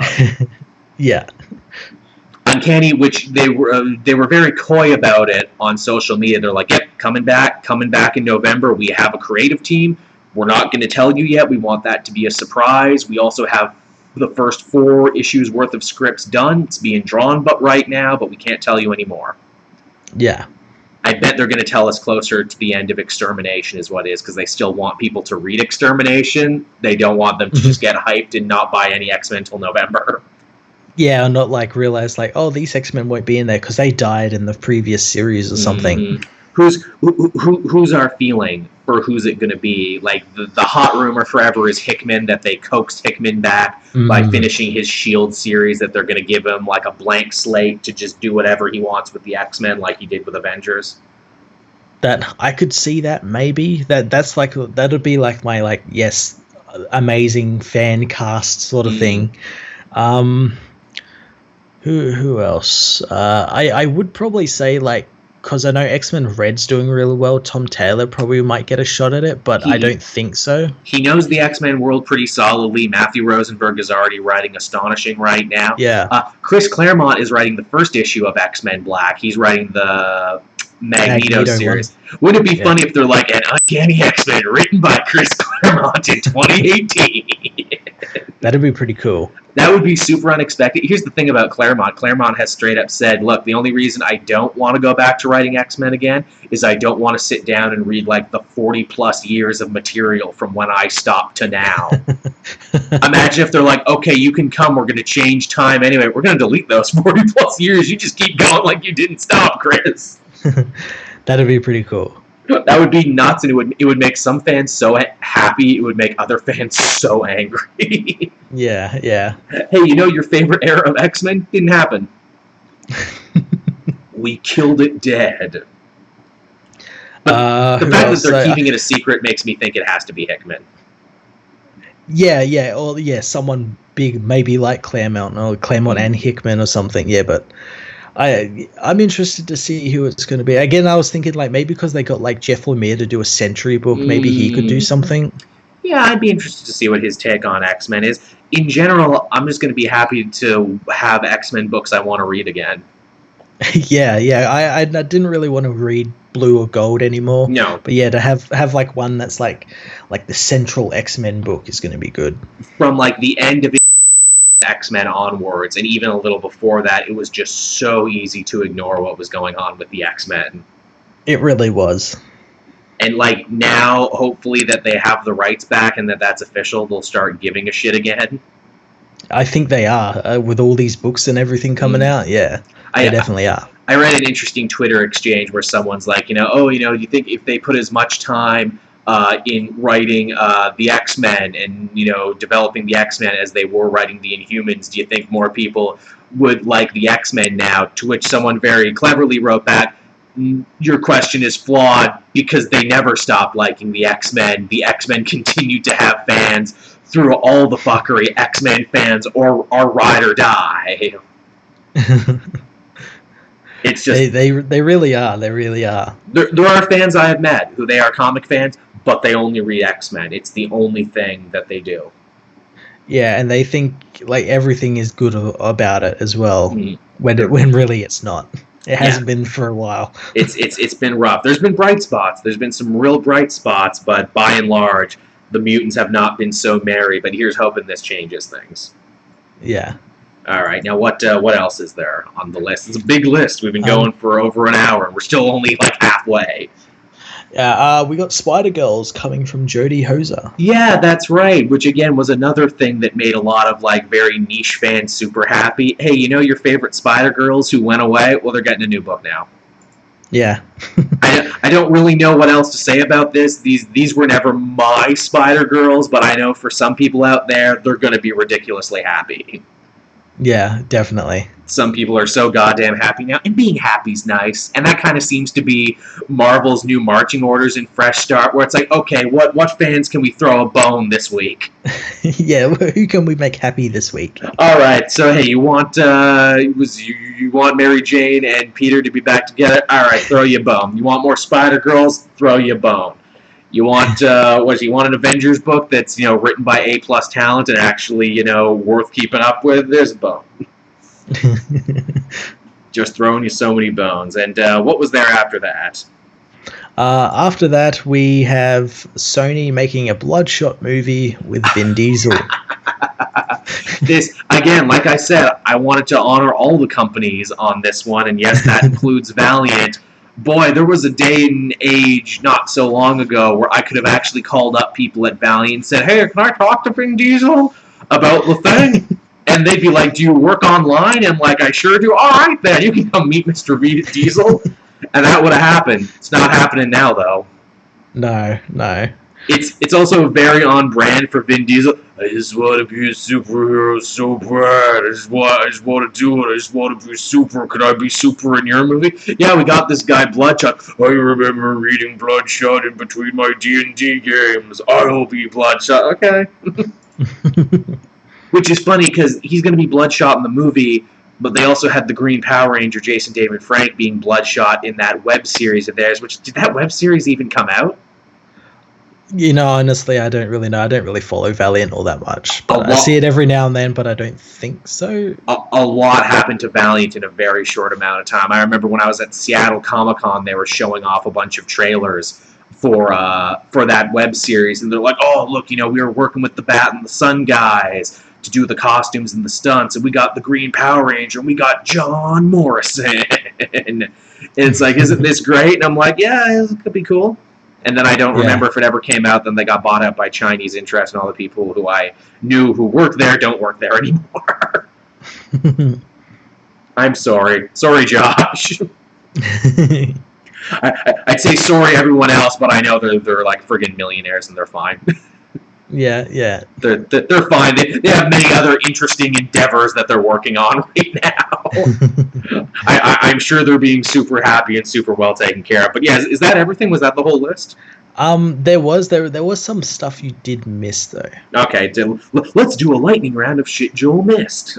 Yeah. Uncanny, which they were very coy about it on social media. They're like, yep, coming back in November. We have a creative team. We're not going to tell you yet. We want that to be a surprise. We also have the first 4 issues worth of scripts done. It's being drawn right now, but we can't tell you anymore. Yeah. I bet they're going to tell us closer to the end of Extermination is what it is, because they still want people to read Extermination. They don't want them to just get hyped and not buy any X-Men until November. Yeah, or not like realize like, oh, these X-Men won't be in there because they died in the previous series or something. Mm-hmm. Who's our feeling for who's it going to be? Like the hot rumor forever is Hickman, that they coaxed Hickman back by finishing his Shield series, that they're going to give him like a blank slate to just do whatever he wants with the X-Men, like he did with Avengers. That I could see that maybe that's like that would be like my like yes, amazing fan cast sort of thing. Who else? I would probably say, like, because I know X-Men Red's doing really well, Tom Taylor probably might get a shot at it, but I don't think so. He knows the X-Men world pretty solidly. Matthew Rosenberg is already writing Astonishing right now. Yeah. Chris Claremont is writing the first issue of X-Men Black. He's writing the Magneto series. Wouldn't it be funny if they're like an Uncanny X-Men written by Chris Claremont in 2018? That'd be pretty cool. That would be super unexpected. Here's the thing about Claremont. Claremont has straight up said, look, the only reason I don't want to go back to writing X-Men again is I don't want to sit down and read like the 40-plus years of material from when I stopped to now. Imagine if they're like, okay, you can come, we're going to change time anyway. We're going to delete those 40-plus years. You just keep going like you didn't stop, Chris. That'd be pretty cool. That would be nuts, and it would make some fans so happy. It would make other fans so angry. Yeah. Hey, you know your favorite era of X-Men? Didn't happen. We killed it dead. But the fact that they're keeping it a secret makes me think it has to be Hickman. Yeah, or someone big, maybe like Claremont and Hickman or something. Yeah, but I'm interested to see who it's going to be. Again, I was thinking like maybe because they got like Jeff Lemire to do a Sentry book, maybe he could do something. Yeah, I'd be interested to see what his take on X-Men is. In general, I'm just going to be happy to have X-Men books I want to read again. Yeah. I didn't really want to read Blue or Gold anymore. No. But yeah, to have like one that's like the central X-Men book is going to be good. From like the end of X-Men onwards, and even a little before that, it was just so easy to ignore what was going on with the X-Men. It really was. And like now, hopefully that they have the rights back and that's official, they'll start giving a shit again. I think they are, with all these books and everything coming out. Yeah, they definitely are. I read an interesting Twitter exchange where someone's like, do you think if they put as much time in writing the X-Men and, developing the X-Men as they were writing the Inhumans, do you think more people would like the X-Men now? To which someone very cleverly wrote back, your question is flawed because they never stopped liking the X-Men. The X-Men continued to have fans through all the fuckery. X-Men fans are ride or die. It's just they really are. They really are. There are fans I have met who they are comic fans, but they only read X-Men. It's the only thing that they do. Yeah, and they think like everything is good about it as well, when really it's not. It hasn't been for a while. It's been rough. There's been bright spots. There's been some real bright spots, but by and large, the mutants have not been so merry. But here's hoping this changes things. Yeah. All right. Now, what else is there on the list? It's a big list. We've been going for over an hour, and we're still only like halfway. Yeah, we got Spider Girls coming from Jodie Hoser. Yeah, that's right. Which again was another thing that made a lot of like very niche fans super happy. Hey, you know your favorite Spider Girls who went away? Well, they're getting a new book now. Yeah. I don't really know what else to say about this. These were never my Spider Girls, but I know for some people out there, they're going to be ridiculously happy. Yeah, definitely. Some people are so goddamn happy now, and being happy's nice. And that kind of seems to be Marvel's new marching orders and fresh start, where it's like, okay, what fans can we throw a bone this week? Yeah, who can we make happy this week? All right, so hey, you want you want Mary Jane and Peter to be back together? All right, throw you a bone. You want more Spider Girls? Throw you a bone. You want you want an Avengers book that's written by A+ talent and actually worth keeping up with? There's a bone. Just throwing you so many bones. And what was there after that? After that, we have Sony making a Bloodshot movie with Vin Diesel. This, again, like I said, I wanted to honor all the companies on this one, and yes, that includes Valiant. Boy, there was a day and age not so long ago where I could have actually called up people at Valiant and said, hey, can I talk to Vin Diesel about the thing? And they'd be like, do you work online? And like, I sure do. All right, then. You can come meet Mr. Diesel. And that would have happened. It's not happening now, though. No. It's also very on brand for Vin Diesel. I just want to be a superhero so bad. I just want to do it. I just want to be super. Could I be super in your movie? Yeah, we got this guy Bloodshot. I remember reading Bloodshot in between my D&D games. I'll be Bloodshot. Okay. Which is funny because he's going to be Bloodshot in the movie, but they also had the Green Power Ranger, Jason David Frank, being Bloodshot in that web series of theirs. Which, did that web series even come out? Honestly, I don't really know. I don't really follow Valiant all that much. But I see it every now and then, but I don't think so. A lot happened to Valiant in a very short amount of time. I remember when I was at Seattle Comic-Con, they were showing off a bunch of trailers for that web series, and they're like, oh, look, we were working with the Bat and the Sun guys to do the costumes and the stunts, and we got the Green Power Ranger, and we got John Morrison. And it's like, isn't this great? And I'm like, yeah, it could be cool. And then I don't remember if it ever came out. Then they got bought out by Chinese interests, and all the people who I knew who worked there don't work there anymore. I'm sorry. Sorry, Josh. I'd say sorry everyone else, but I know they're like friggin' millionaires and they're fine. Yeah. They're fine. They have many other interesting endeavors that they're working on right now. I'm sure they're being super happy and super well taken care of. But yeah, is that everything? Was that the whole list? There was some stuff you did miss though. Okay, let's do a lightning round of shit Joel missed.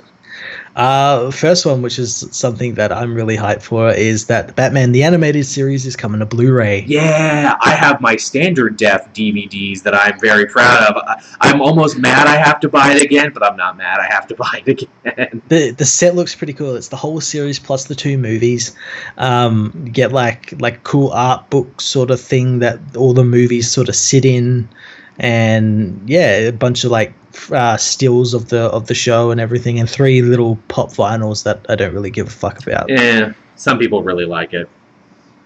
First one, which is something that I'm really hyped for, is that Batman the Animated Series is coming to Blu-ray. Yeah, I have my standard def DVDs that I'm very proud of. I'm almost mad I have to buy it again, but I'm not mad I have to buy it again. The set looks pretty cool. It's the whole series plus the 2 movies. You get like cool art book sort of thing that all the movies sort of sit in, and yeah, a bunch of like stills of the show and everything, and 3 little pop vinyls that I don't really give a fuck about. Yeah, some people really like it.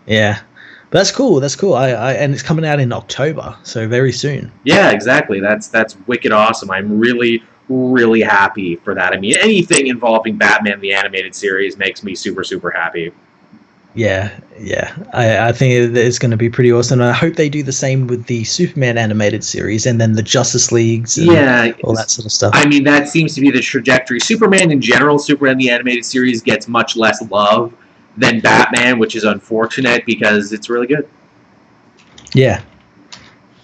Yeah, but that's cool. And it's coming out in October, so very soon. Yeah, exactly. That's wicked awesome. I'm really, really happy for that. I mean, anything involving Batman the Animated Series makes me super, super happy. Yeah. I think it's going to be pretty awesome. And I hope they do the same with the Superman animated series and then the Justice Leagues and all that sort of stuff. I mean, that seems to be the trajectory. Superman in general, Superman the Animated Series gets much less love than Batman, which is unfortunate because it's really good. Yeah.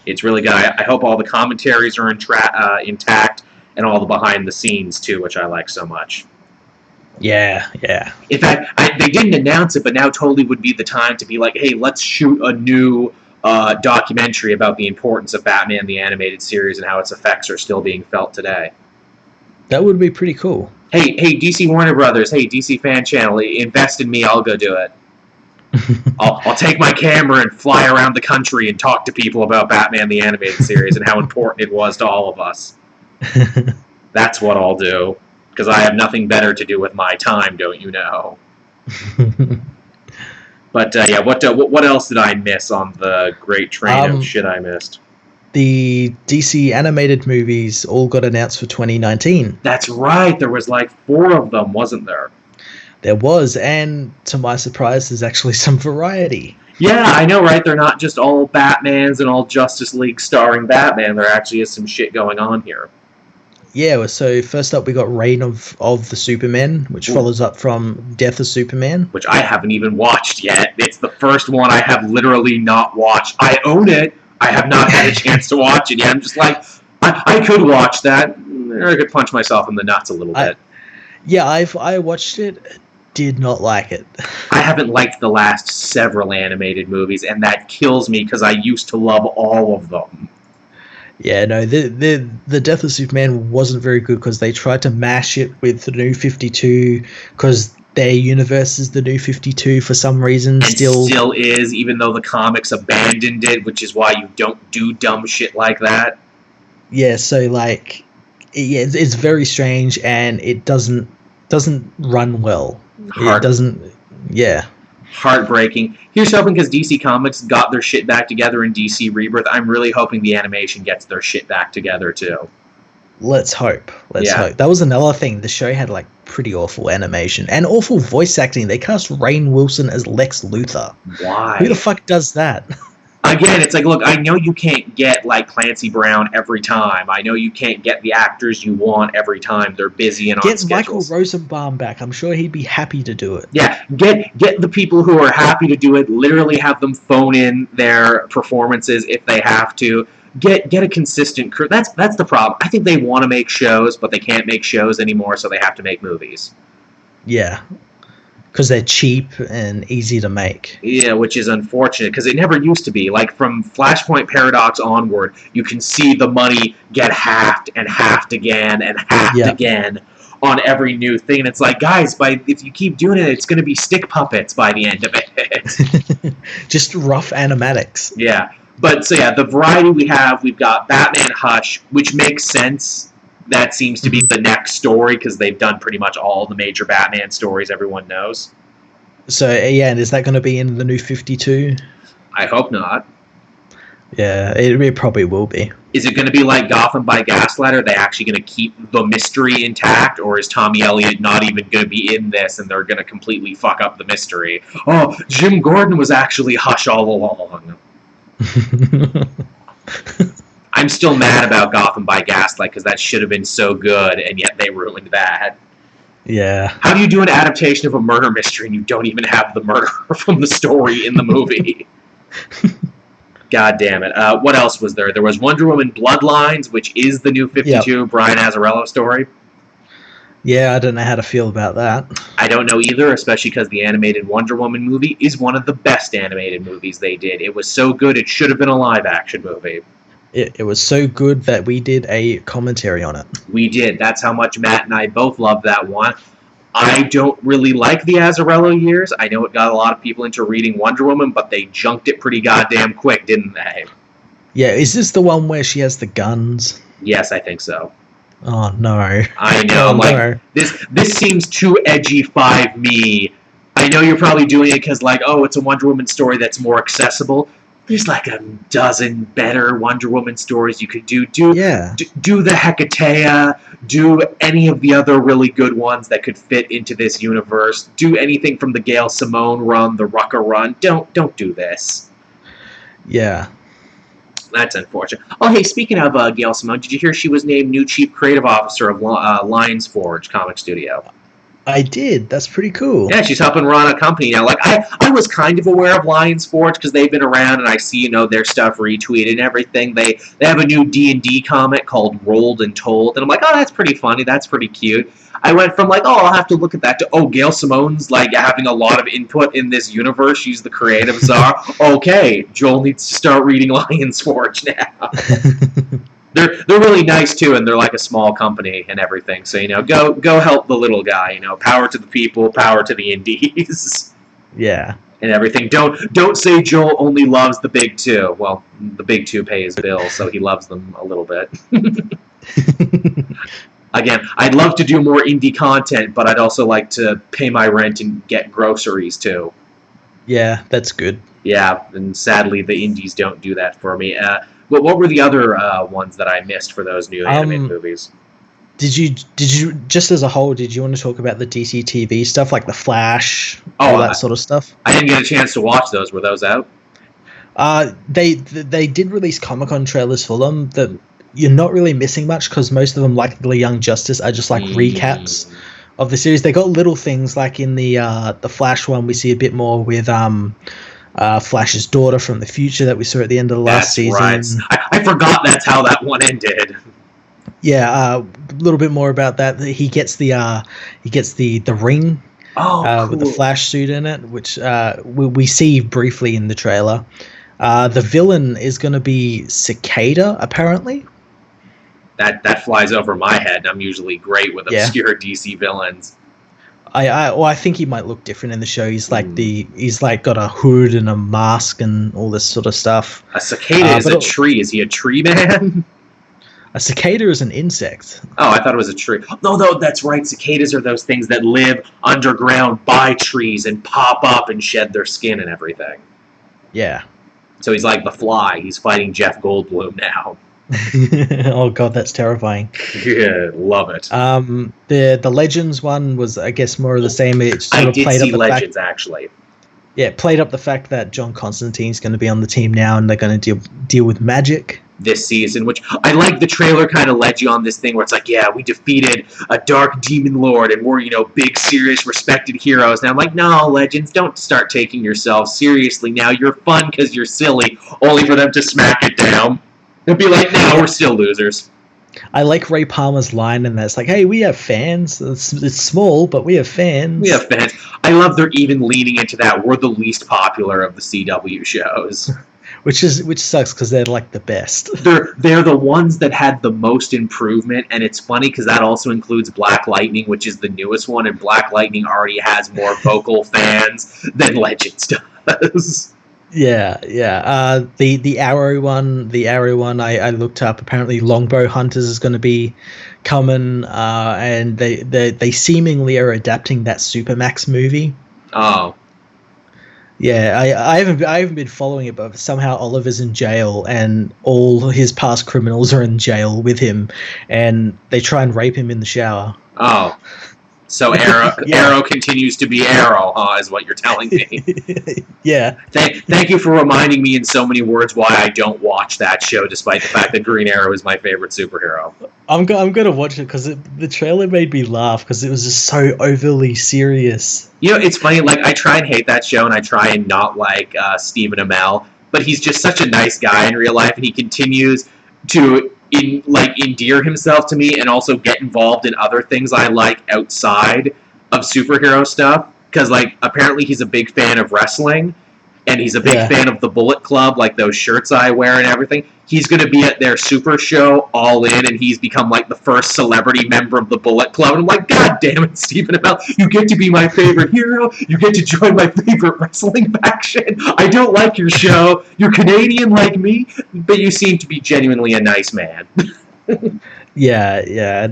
It's really good. I hope all the commentaries are intact and all the behind the scenes, too, which I like so much. Yeah. In fact, they didn't announce it, but now totally would be the time to be like, hey, let's shoot a new documentary about the importance of Batman the Animated Series and how its effects are still being felt today. That would be pretty cool. Hey, DC Warner Brothers, hey, DC Fan Channel, invest in me, I'll go do it. I'll take my camera and fly around the country and talk to people about Batman the Animated Series and how important it was to all of us. That's what I'll do. Because I have nothing better to do with my time, don't you know? But yeah, what else did I miss on the great train of shit I missed? The DC animated movies all got announced for 2019. That's right. There was like 4 of them, wasn't there? There was, and to my surprise, there's actually some variety. Yeah, I know, right? They're not just all Batmans and all Justice League starring Batman. There actually is some shit going on here. Yeah, so first up we got Reign of the Superman, which follows up from Death of Superman. Which I haven't even watched yet. It's the first one I have literally not watched. I own it. I have not had a chance to watch it yet. I'm just like, I could watch that. I could punch myself in the nuts a little bit. I watched it, did not like it. I haven't liked the last several animated movies, and that kills me because I used to love all of them. Yeah, no, the Death of Superman wasn't very good because they tried to mash it with the New 52 because their universe is the New 52 for some reason. And still is, even though the comics abandoned it, which is why you don't do dumb shit like that. Yeah, so like, it's very strange and it doesn't run well. It doesn't. Yeah. Heartbreaking. Here's hoping, because DC Comics got their shit back together in DC Rebirth. I'm really hoping the animation gets their shit back together too. Let's hope. Let's hope. That was another thing. The show had like pretty awful animation and awful voice acting. They cast Rainn Wilson as Lex Luthor. Why? Who the fuck does that? Again, it's like, look, I know you can't get like Clancy Brown every time. I know you can't get the actors you want every time. They're busy and on schedules. Get Michael Rosenbaum back. I'm sure he'd be happy to do it. Yeah, get the people who are happy to do it. Literally have them phone in their performances if they have to. Get a consistent crew. That's the problem. I think they want to make shows, but they can't make shows anymore, so they have to make movies. Yeah. Because they're cheap and easy to make. Yeah, which is unfortunate, because it never used to be. Like, from Flashpoint Paradox onward, you can see the money get halved and halved again and halved again on every new thing. And it's like, guys, if you keep doing it, it's going to be stick puppets by the end of it. Just rough animatics. Yeah. But, so yeah, the variety we've got Batman Hush, which makes sense. That seems to be the next story, because they've done pretty much all the major Batman stories everyone knows. So, yeah, and is that going to be in the New 52? I hope not. Yeah, it probably will be. Is it going to be like Gotham by Gaslight? Are they actually going to keep the mystery intact? Or is Tommy Elliott not even going to be in this, and they're going to completely fuck up the mystery? Oh, Jim Gordon was actually Hush all along. I'm still mad about Gotham by Gaslight, because that should have been so good, and yet they ruined that. Yeah. How do you do an adaptation of a murder mystery and you don't even have the murderer from the story in the movie? God damn it. What else was there? There was Wonder Woman Bloodlines, which is the New 52 Brian Azzarello story. Yeah, I don't know how to feel about that. I don't know either, especially because the animated Wonder Woman movie is one of the best animated movies they did. It was so good, it should have been a live-action movie. It was so good that we did a commentary on it. We did. That's how much Matt and I both loved that one. I don't really like the Azzarello years. I know it got a lot of people into reading Wonder Woman, but they junked it pretty goddamn quick, didn't they? Yeah, is this the one where she has the guns? Yes, I think so. Oh, no. I know. No. This seems too edgy 5me. I know you're probably doing it because, like, oh, it's a Wonder Woman story that's more accessible. There's like a dozen better Wonder Woman stories you could do. Do the Hecate, do any of the other really good ones that could fit into this universe. Do anything from the Gail Simone run, the Rucka run. Don't do this. Yeah. That's unfortunate. Oh, hey, speaking of Gail Simone, did you hear she was named new Chief Creative Officer of Lions Forge Comic Studio? I did. That's pretty cool. Yeah, she's helping run a company now. Like, I was kind of aware of Lions Forge because they've been around, and I see, their stuff retweeted and everything. They have a new D&D comic called Rolled and Told, and I'm like, oh, that's pretty funny. That's pretty cute. I went from like, oh, I'll have to look at that to, oh, Gail Simone's like having a lot of input in this universe. She's the creative czar. Okay, Joel needs to start reading Lions Forge now. They're really nice too, and they're like a small company and everything. So go help the little guy. Power to the people, power to the indies. Yeah. And everything. Don't say Joel only loves the big two. Well, the big two pay his bills, so he loves them a little bit. Again, I'd love to do more indie content, but I'd also like to pay my rent and get groceries too. Yeah, that's good. Yeah, and sadly the indies don't do that for me. But what were the other ones that I missed for those new animated movies? Did you just as a whole? Did you want to talk about the DC TV stuff, like the Flash, all that sort of stuff? I didn't get a chance to watch those. Were those out? They did release Comic-Con trailers for them. That you're not really missing much because most of them, like the Young Justice, are just like recaps of the series. They got little things like in the Flash one. We see a bit more with Flash's daughter from the future that we saw at the end of the last season. Right. I forgot that's how that one ended. Yeah, a little bit more about that. He gets the ring cool. with the Flash suit in it, which we see briefly in the trailer. The villain is going to be Cicada, apparently. That flies over my head. I'm usually great with obscure DC villains. I think he might look different in the show. He's like he's got a hood and a mask and all this sort of stuff. A cicada is a tree. Is he a tree man? A cicada is an insect. Oh, I thought it was a tree. No, that's right. Cicadas are those things that live underground by trees and pop up and shed their skin and everything. Yeah. So he's like the Fly. He's fighting Jeff Goldblum now. Oh god, that's terrifying. Yeah, love it. The Legends one was, I guess, more of the same. It sort of played up the Legends actually. Yeah, it played up the fact that John Constantine's going to be on the team now, and they're going to deal with magic this season, which I like. The trailer kind of led you on this thing where it's like, yeah, we defeated a dark demon lord and we're, big, serious, respected heroes. And I'm like, no, Legends, don't start taking yourself seriously now. You're fun because you're silly, only for them to smack it down and be like, no, we're still losers. I like Ray Palmer's line in that. It's like, hey, we have fans. It's small, but we have fans. We have fans. I love they're even leaning into that. We're the least popular of the CW shows. Which sucks because they're like the best. They're the ones that had the most improvement, and it's funny because that also includes Black Lightning, which is the newest one, and Black Lightning already has more vocal fans than Legends does. Yeah. The Arrow one I looked up. Apparently, Longbow Hunters is going to be coming, and they seemingly are adapting that Supermax movie. Oh. Yeah, I haven't been following it, but somehow Oliver's in jail and all his past criminals are in jail with him, and they try and rape him in the shower. Oh. So Arrow continues to be Arrow, is what you're telling me. Yeah. Thank you for reminding me in so many words why I don't watch that show, despite the fact that Green Arrow is my favorite superhero. I'm going to watch it because the trailer made me laugh because it was just so overly serious. It's funny. Like, I try and hate that show, and I try and not like Stephen Amell, but he's just such a nice guy in real life, and he continues to endear himself to me and also get involved in other things I like outside of superhero stuff, because apparently he's a big fan of wrestling and he's a big fan of the Bullet Club, like those shirts I wear and everything. He's going to be at their super show, All In, and he's become the first celebrity member of the Bullet Club. And I'm like, God damn it, Stephen Amell, you get to be my favorite hero. You get to join my favorite wrestling faction. I don't like your show. You're Canadian like me, but you seem to be genuinely a nice man. Yeah.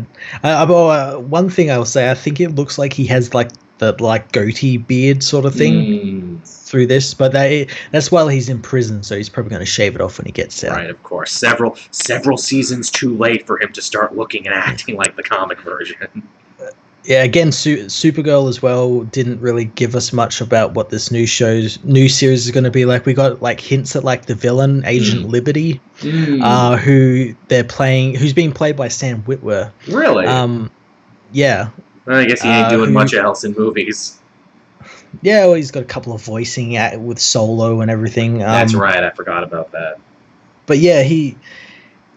One thing I will say, I think it looks like he has the goatee beard sort of thing through this, but that's while he's in prison, so he's probably going to shave it off when he gets out. Right, of course. Several seasons too late for him to start looking and acting like the comic version. Yeah, again, Supergirl as well didn't really give us much about what this new series is going to be like. We got hints at the villain, Agent Liberty, who they're playing, who's being played by Sam Witwer. Really? Yeah. Well, I guess he ain't doing much else in movies. Yeah, well, he's got a couple of voicing with Solo and everything. That's right, I forgot about that. But yeah,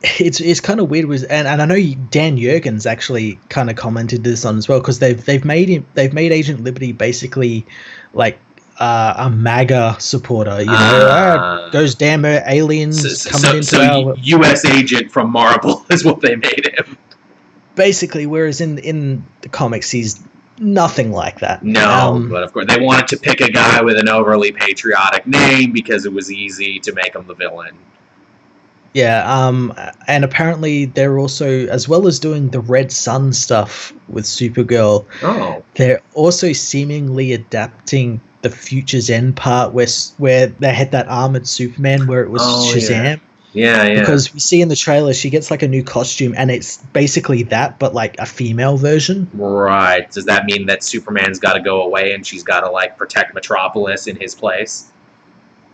it's kind of weird. And I know Dan Jurgens actually kind of commented this on as well, because they've made Agent Liberty basically a MAGA supporter. Those damn aliens coming into our U.S. agent from Marvel is what they made him. Basically, whereas in the comics, he's nothing like that. No, but of course, they wanted to pick a guy with an overly patriotic name because it was easy to make him the villain. Yeah, and apparently they're also, as well as doing the Red Sun stuff with Supergirl, they're also seemingly adapting the Future's End part where they had that armored Superman where it was Shazam. Yeah. Because we see in the trailer she gets like a new costume and it's basically that, but like a female version. Right. Does that mean that Superman's got to go away and she's got to like protect Metropolis in his place?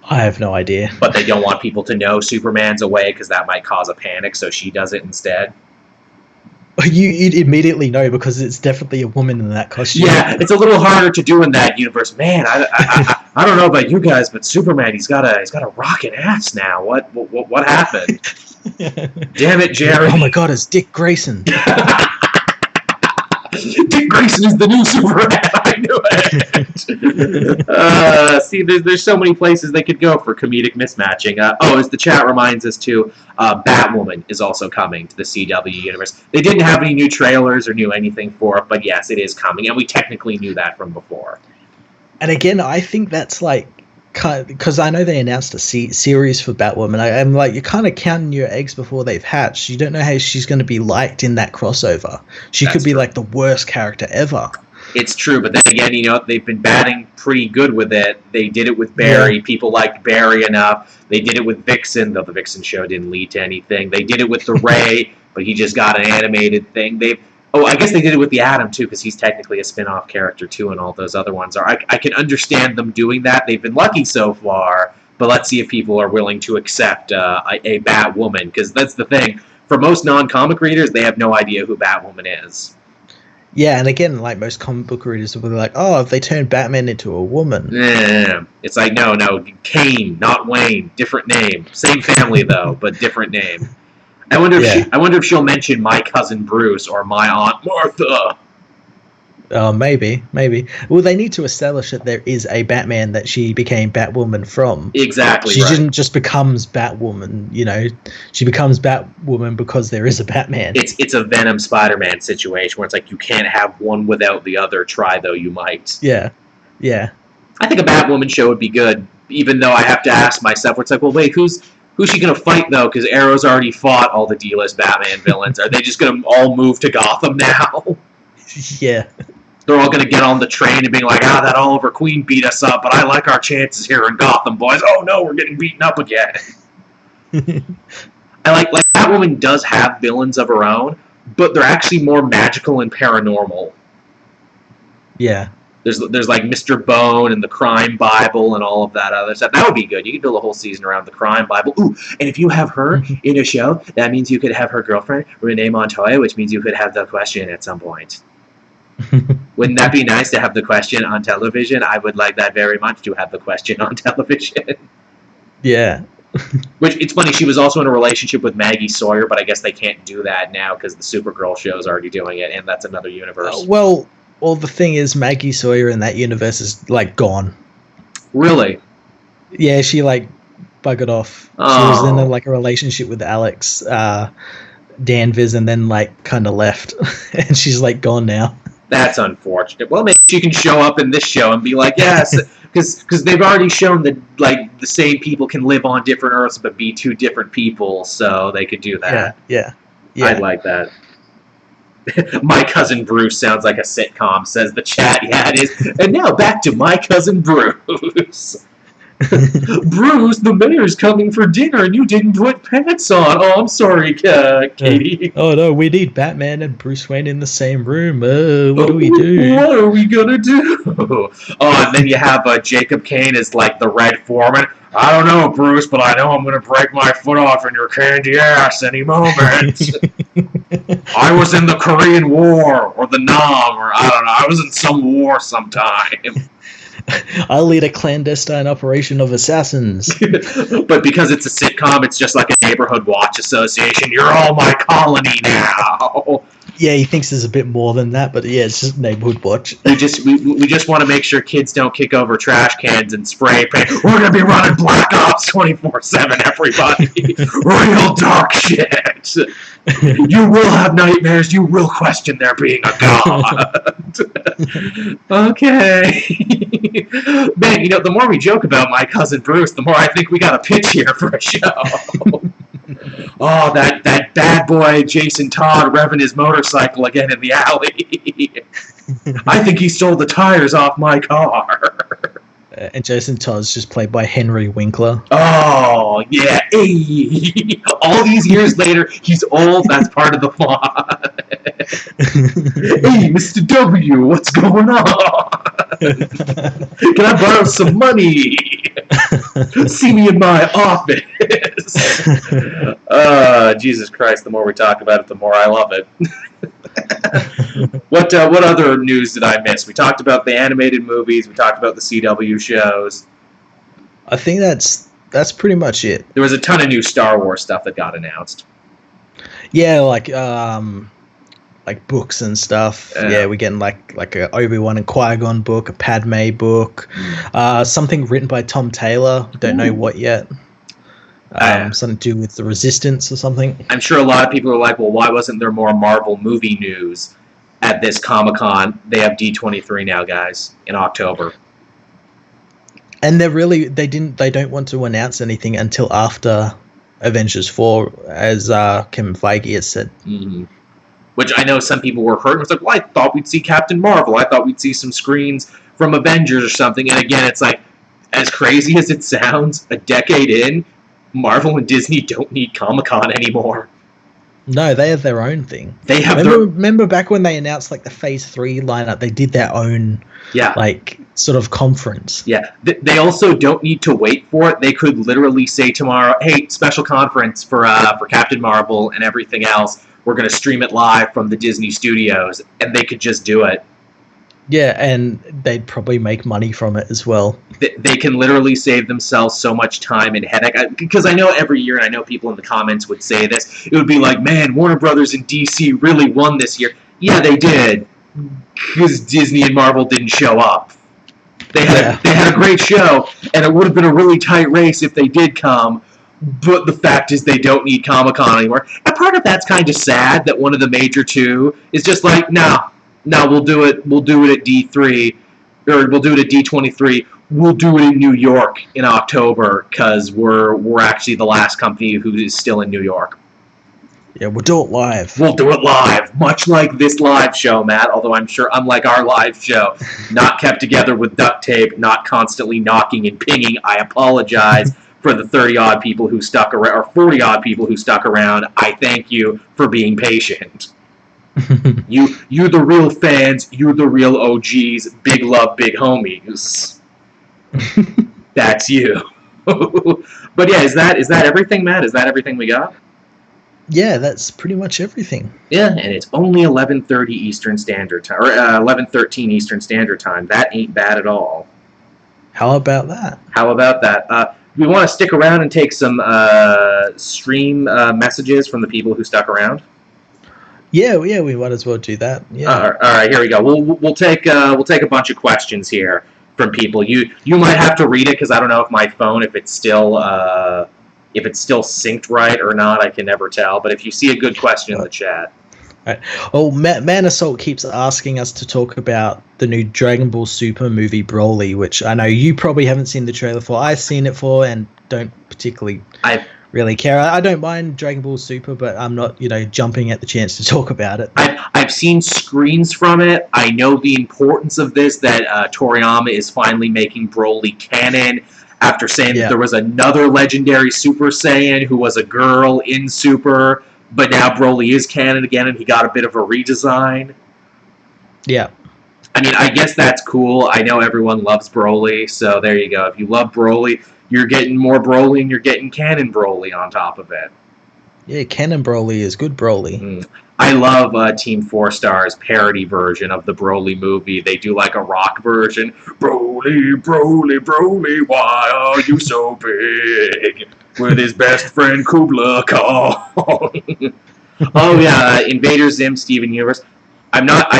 I have no idea. But they don't want people to know Superman's away because that might cause a panic, so she does it instead. You'd immediately know because it's definitely a woman in that costume. Yeah, it's a little harder to do in that universe. Man, I don't know about you guys, but Superman, he's got a rockin' ass now. What happened? Damn it, Jerry! Oh my God, it's Dick Grayson. Dick Grayson is the new Superman. I knew it. See, there's so many places they could go for comedic mismatching. As the chat reminds us too, Batwoman is also coming to the CW universe. They didn't have any new trailers or knew anything for it, but yes, it is coming, and we technically knew that from before. And again, I think that's like, because I know they announced a series for Batwoman. I'm like, you're kind of counting your eggs before they've hatched. You don't know how she's going to be liked in that crossover. She could be like the worst character ever. It's true, but then again, they've been batting pretty good with it. They did it with Barry. Yeah. People liked Barry enough. They did it with Vixen, though the Vixen show didn't lead to anything. They did it with the Ray, but he just got an animated thing. I guess they did it with the Atom, too, because he's technically a spin-off character, too, and all those other ones are. I can understand them doing that. They've been lucky so far, but let's see if people are willing to accept a Batwoman, because that's the thing. For most non-comic readers, they have no idea who Batwoman is. Yeah, and again, like most comic book readers will be like, oh, if they turned Batman into a woman. Yeah. It's like, no, Kane, not Wayne, different name. Same family, though, but different name. I wonder if she'll mention my cousin Bruce or my Aunt Martha. Oh, maybe. Well, they need to establish that there is a Batman that she became Batwoman from. Exactly. She didn't just becomes Batwoman, She becomes Batwoman because there is a Batman. It's a Venom Spider-Man situation where it's like you can't have one without the other. Try though you might. Yeah. I think a Batwoman show would be good, even though I have to ask myself, where it's like, well, wait, who's she going to fight, though? Because Arrow's already fought all the D-list Batman villains. Are they just going to all move to Gotham now? Yeah. They're all going to get on the train and be like, that Oliver Queen beat us up, but I like our chances here in Gotham, boys. Oh, no, we're getting beaten up again. I like Batwoman does have villains of her own, but they're actually more magical and paranormal. Yeah. There's like Mr. Bone and the Crime Bible and all of that other stuff. That would be good. You could build a whole season around the Crime Bible. Ooh, and if you have her in a show, that means you could have her girlfriend, Renee Montoya, which means you could have the Question at some point. Wouldn't that be nice to have the Question on television? I would like that very much, to have the Question on television. Yeah. Which, it's funny, she was also in a relationship with Maggie Sawyer, but I guess they can't do that now because the Supergirl show is already doing it, and that's another universe. Well, the thing is, Maggie Sawyer in that universe is, like, gone. Really? Yeah, she, like, buggered off. Oh. She was in, a relationship with Alex Danvers and then, like, kind of left. And she's, like, gone now. That's unfortunate. Well, maybe she can show up in this show and be like, yes, because they've already shown that, like, the same people can live on different Earths but be two different people, so they could do that. Yeah. I'd like that. My Cousin Bruce sounds like a sitcom, says the chat. Yeah, it is. And now back to My Cousin Bruce. Bruce, the mayor's coming for dinner and you didn't put pants on. Oh, I'm sorry, Katie. Oh, no, we need Batman and Bruce Wayne in the same room. What do we do? What are we gonna do? Oh, and then you have Jacob Kane as, like, the Red Foreman. I don't know, Bruce, but I know I'm gonna break my foot off in your candy ass any moment. I was in the Korean War, or the Nam, or I don't know. I was in some war sometime. I'll lead a clandestine operation of assassins. But because it's a sitcom, it's just like a neighborhood watch association. You're all my colony now. Yeah, he thinks there's a bit more than that, but yeah, it's just neighborhood watch. We just want to make sure kids don't kick over trash cans and spray paint. We're gonna be running Black Ops 24/7, everybody. Real dark shit. You will have nightmares. You will question there being a god. Okay. Man, the more we joke about My Cousin Bruce, the more I think we got a pitch here for a show. Oh, that bad boy Jason Todd revving his motorcycle again in the alley. I think he stole the tires off my car. And Jason Todd's just played by Henry Winkler. Oh, yeah. Hey. All these years later, he's old. That's part of the plot. Hey, Mr. W, what's going on? Can I borrow some money? See me in my office. Jesus Christ, the more we talk about it, the more I love it. What other news did I miss? We talked about the animated movies. We talked about the CW shows. I think that's pretty much it. There was a ton of new Star Wars stuff that got announced. Yeah, like books and stuff. Yeah, we're getting like a Obi-Wan and Qui-Gon book, a Padme book, something written by Tom Taylor. Don't know what yet. Something to do with the Resistance or something. I'm sure a lot of people are like, well, why wasn't there more Marvel movie news at this Comic-Con? They have D23 now, guys, in October. And they don't want to announce anything until after Avengers 4, as Kevin Feige has said. Mm-hmm. Which I know some people were hurt. It's like, well, I thought we'd see Captain Marvel. I thought we'd see some screens from Avengers or something. And again, it's like, as crazy as it sounds, a decade in, Marvel and Disney don't need Comic-Con anymore. No, they have their own thing. They have remember back when they announced like the Phase 3 lineup, they did their own like sort of conference. Yeah. They also don't need to wait for it. They could literally say tomorrow, hey, special conference for Captain Marvel and everything else. We're going to stream it live from the Disney studios, and they could just do it. Yeah, and they'd probably make money from it as well. They can literally save themselves so much time and headache. Because I know every year, and I know people in the comments would say this, it would be like, man, Warner Brothers and DC really won this year. Yeah, they did. Because Disney and Marvel didn't show up. They had a great show, and it would have been a really tight race if they did come. But the fact is they don't need Comic-Con anymore. And part of that's kind of sad that one of the major two is just like, no, we'll do it at D3, or we'll do it at D23. We'll do it in New York in October because we're actually the last company who is still in New York. Yeah, we'll do it live. We'll do it live, much like this live show, Matt, although I'm sure, unlike our live show, not kept together with duct tape, not constantly knocking and pinging. I apologize for the 30-odd people who stuck around, or 40-odd people who stuck around. I thank you for being patient. You're the real fans. You're the real OGs. Big love, big homies. That's you. But yeah, is that everything, Matt? Is that everything we got? Yeah, that's pretty much everything. Yeah, and it's only 11:30 Eastern Standard Time, or 11:13 Eastern Standard Time. That ain't bad at all. How about that? We want to stick around and take some stream messages from the people who stuck around. Yeah, we might as well do that. Yeah. All right, here we go. We'll take a bunch of questions here from people. You might have to read it because I don't know if my phone, if it's still synced right or not. I can never tell. But if you see a good question in the chat. Right. Well, Man Assault keeps asking us to talk about the new Dragon Ball Super movie Broly, which I know you probably haven't seen the trailer for. I've seen it for and don't particularly really care. I don't mind Dragon Ball Super, but I'm not, jumping at the chance to talk about it. I've seen screens from it. I know the importance of this, that Toriyama is finally making Broly canon after saying that there was another legendary Super Saiyan who was a girl in Super. But now Broly is canon again, and he got a bit of a redesign. Yeah. I mean, I guess that's cool. I know everyone loves Broly, so there you go. If you love Broly, you're getting more Broly, and you're getting canon Broly on top of it. Yeah, canon Broly is good Broly. Mm. I love Team 4 Star's parody version of the Broly movie. They do like a rock version. Broly, Broly, Broly, why are you so big? With his best friend Kubla Khan. Oh yeah, Invader Zim, Steven Universe. I'm not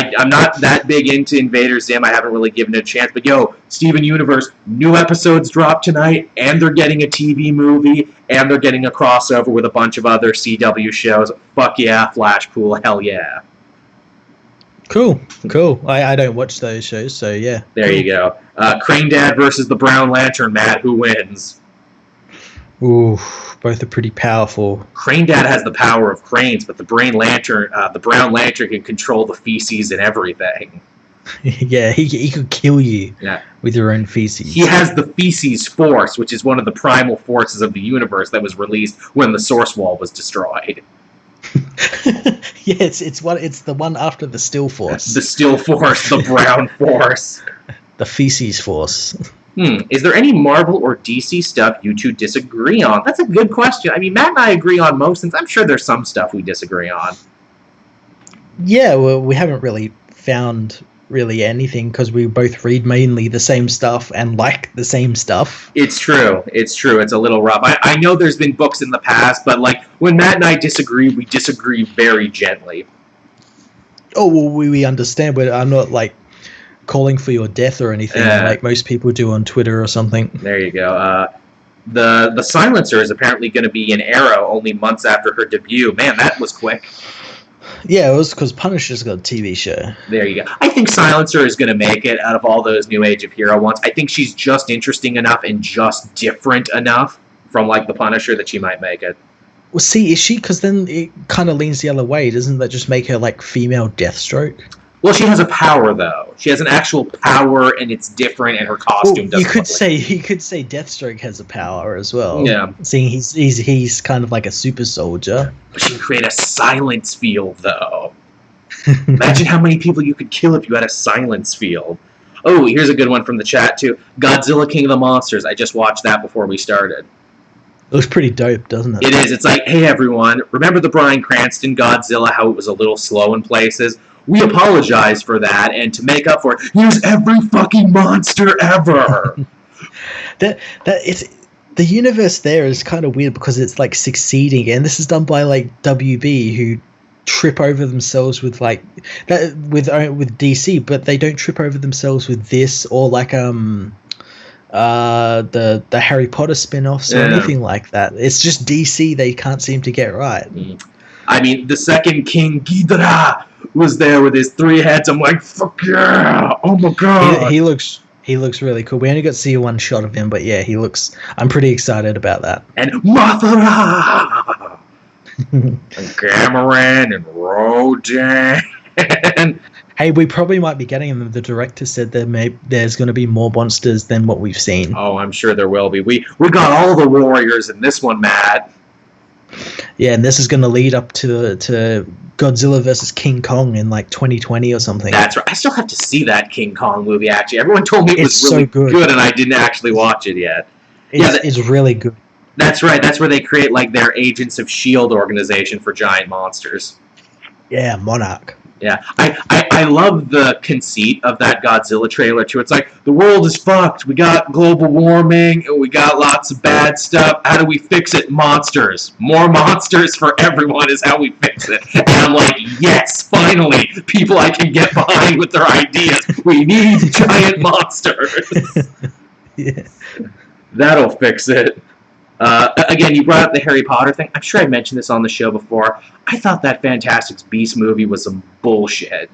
that big into Invader Zim. I haven't really given it a chance. But yo, Steven Universe, new episodes drop tonight, and they're getting a TV movie, and they're getting a crossover with a bunch of other CW shows. Fuck yeah, Flashpool, hell yeah. Cool. I don't watch those shows, so yeah. There you go. Crane Dad versus the Brown Lantern, Matt. Who wins? Ooh, both are pretty powerful. Crane Dad has the power of cranes, but the Brown Lantern can control the feces and everything. Yeah, he could kill you with your own feces. He has the feces force, which is one of the primal forces of the universe that was released when the source wall was destroyed. Yeah, it's the one after the still force. The still force, the brown force. The feces force. Is there any Marvel or DC stuff you two disagree on? That's a good question. I mean, Matt and I agree on most things. I'm sure there's some stuff we disagree on. Yeah, well, we haven't really found really anything because we both read mainly the same stuff and like the same stuff. It's true. It's a little rough. I know there's been books in the past, but like when Matt and I disagree, we disagree very gently. Oh, well, we understand, but I'm not like calling for your death or anything like most people do on Twitter or something. There you go. The Silencer is apparently going to be in Arrow only months after her debut. Man, that was quick. Yeah, it was because Punisher's got a TV show. There you go. I think Silencer is going to make it out of all those New Age of Hero ones. I think she's just interesting enough and just different enough from like the Punisher that she might make it. Well, see, is she? Because then it kind of leans the other way. Doesn't that just make her like female Deathstroke? Well, she has a power though. She has an actual power, and it's different. And her costume doesn't. You could say Deathstroke has a power as well. Yeah, seeing he's kind of like a super soldier. But she can create a silence field though. Imagine how many people you could kill if you had a silence field. Oh, here's a good one from the chat too. Godzilla King of the Monsters. I just watched that before we started. It looks pretty dope, doesn't it? It is. It's like, hey everyone, remember the Bryan Cranston Godzilla, how it was a little slow in places? We apologize for that, and to make up for it, here's every fucking monster ever! The universe there is kind of weird because it's like succeeding, and this is done by like WB, who trip over themselves with like that with DC, but they don't trip over themselves with this or like the Harry Potter spin-offs or anything like that. It's just DC they can't seem to get right. I mean, the second King Ghidorah was there with his 3 heads. I'm like, fuck yeah! Oh my god! He looks really cool. We only got to see one shot of him, but yeah, I'm pretty excited about that. And Mothra! and Gamaran and Rodan. Hey, we probably might be getting them. The director said there's going to be more monsters than what we've seen. Oh, I'm sure there will be. We got all the warriors in this one, Matt. Yeah, and this is going to lead up to Godzilla versus King Kong in like 2020 or something. That's right. I still have to see that King Kong movie, actually. Everyone told me it was really good, and I didn't actually watch it yet. It's really good. That's right. That's where they create like their Agents of S.H.I.E.L.D. organization for giant monsters. Yeah, Monarch. Yeah, I love the conceit of that Godzilla trailer, too. It's like, the world is fucked. We got global warming, and we got lots of bad stuff. How do we fix it? Monsters. More monsters for everyone is how we fix it. And I'm like, yes, finally, people I can get behind with their ideas. We need giant monsters. Yeah. That'll fix it. Again, you brought up the Harry Potter thing. I'm sure I mentioned this on the show before. I thought that Fantastic Beasts movie was some bullshit.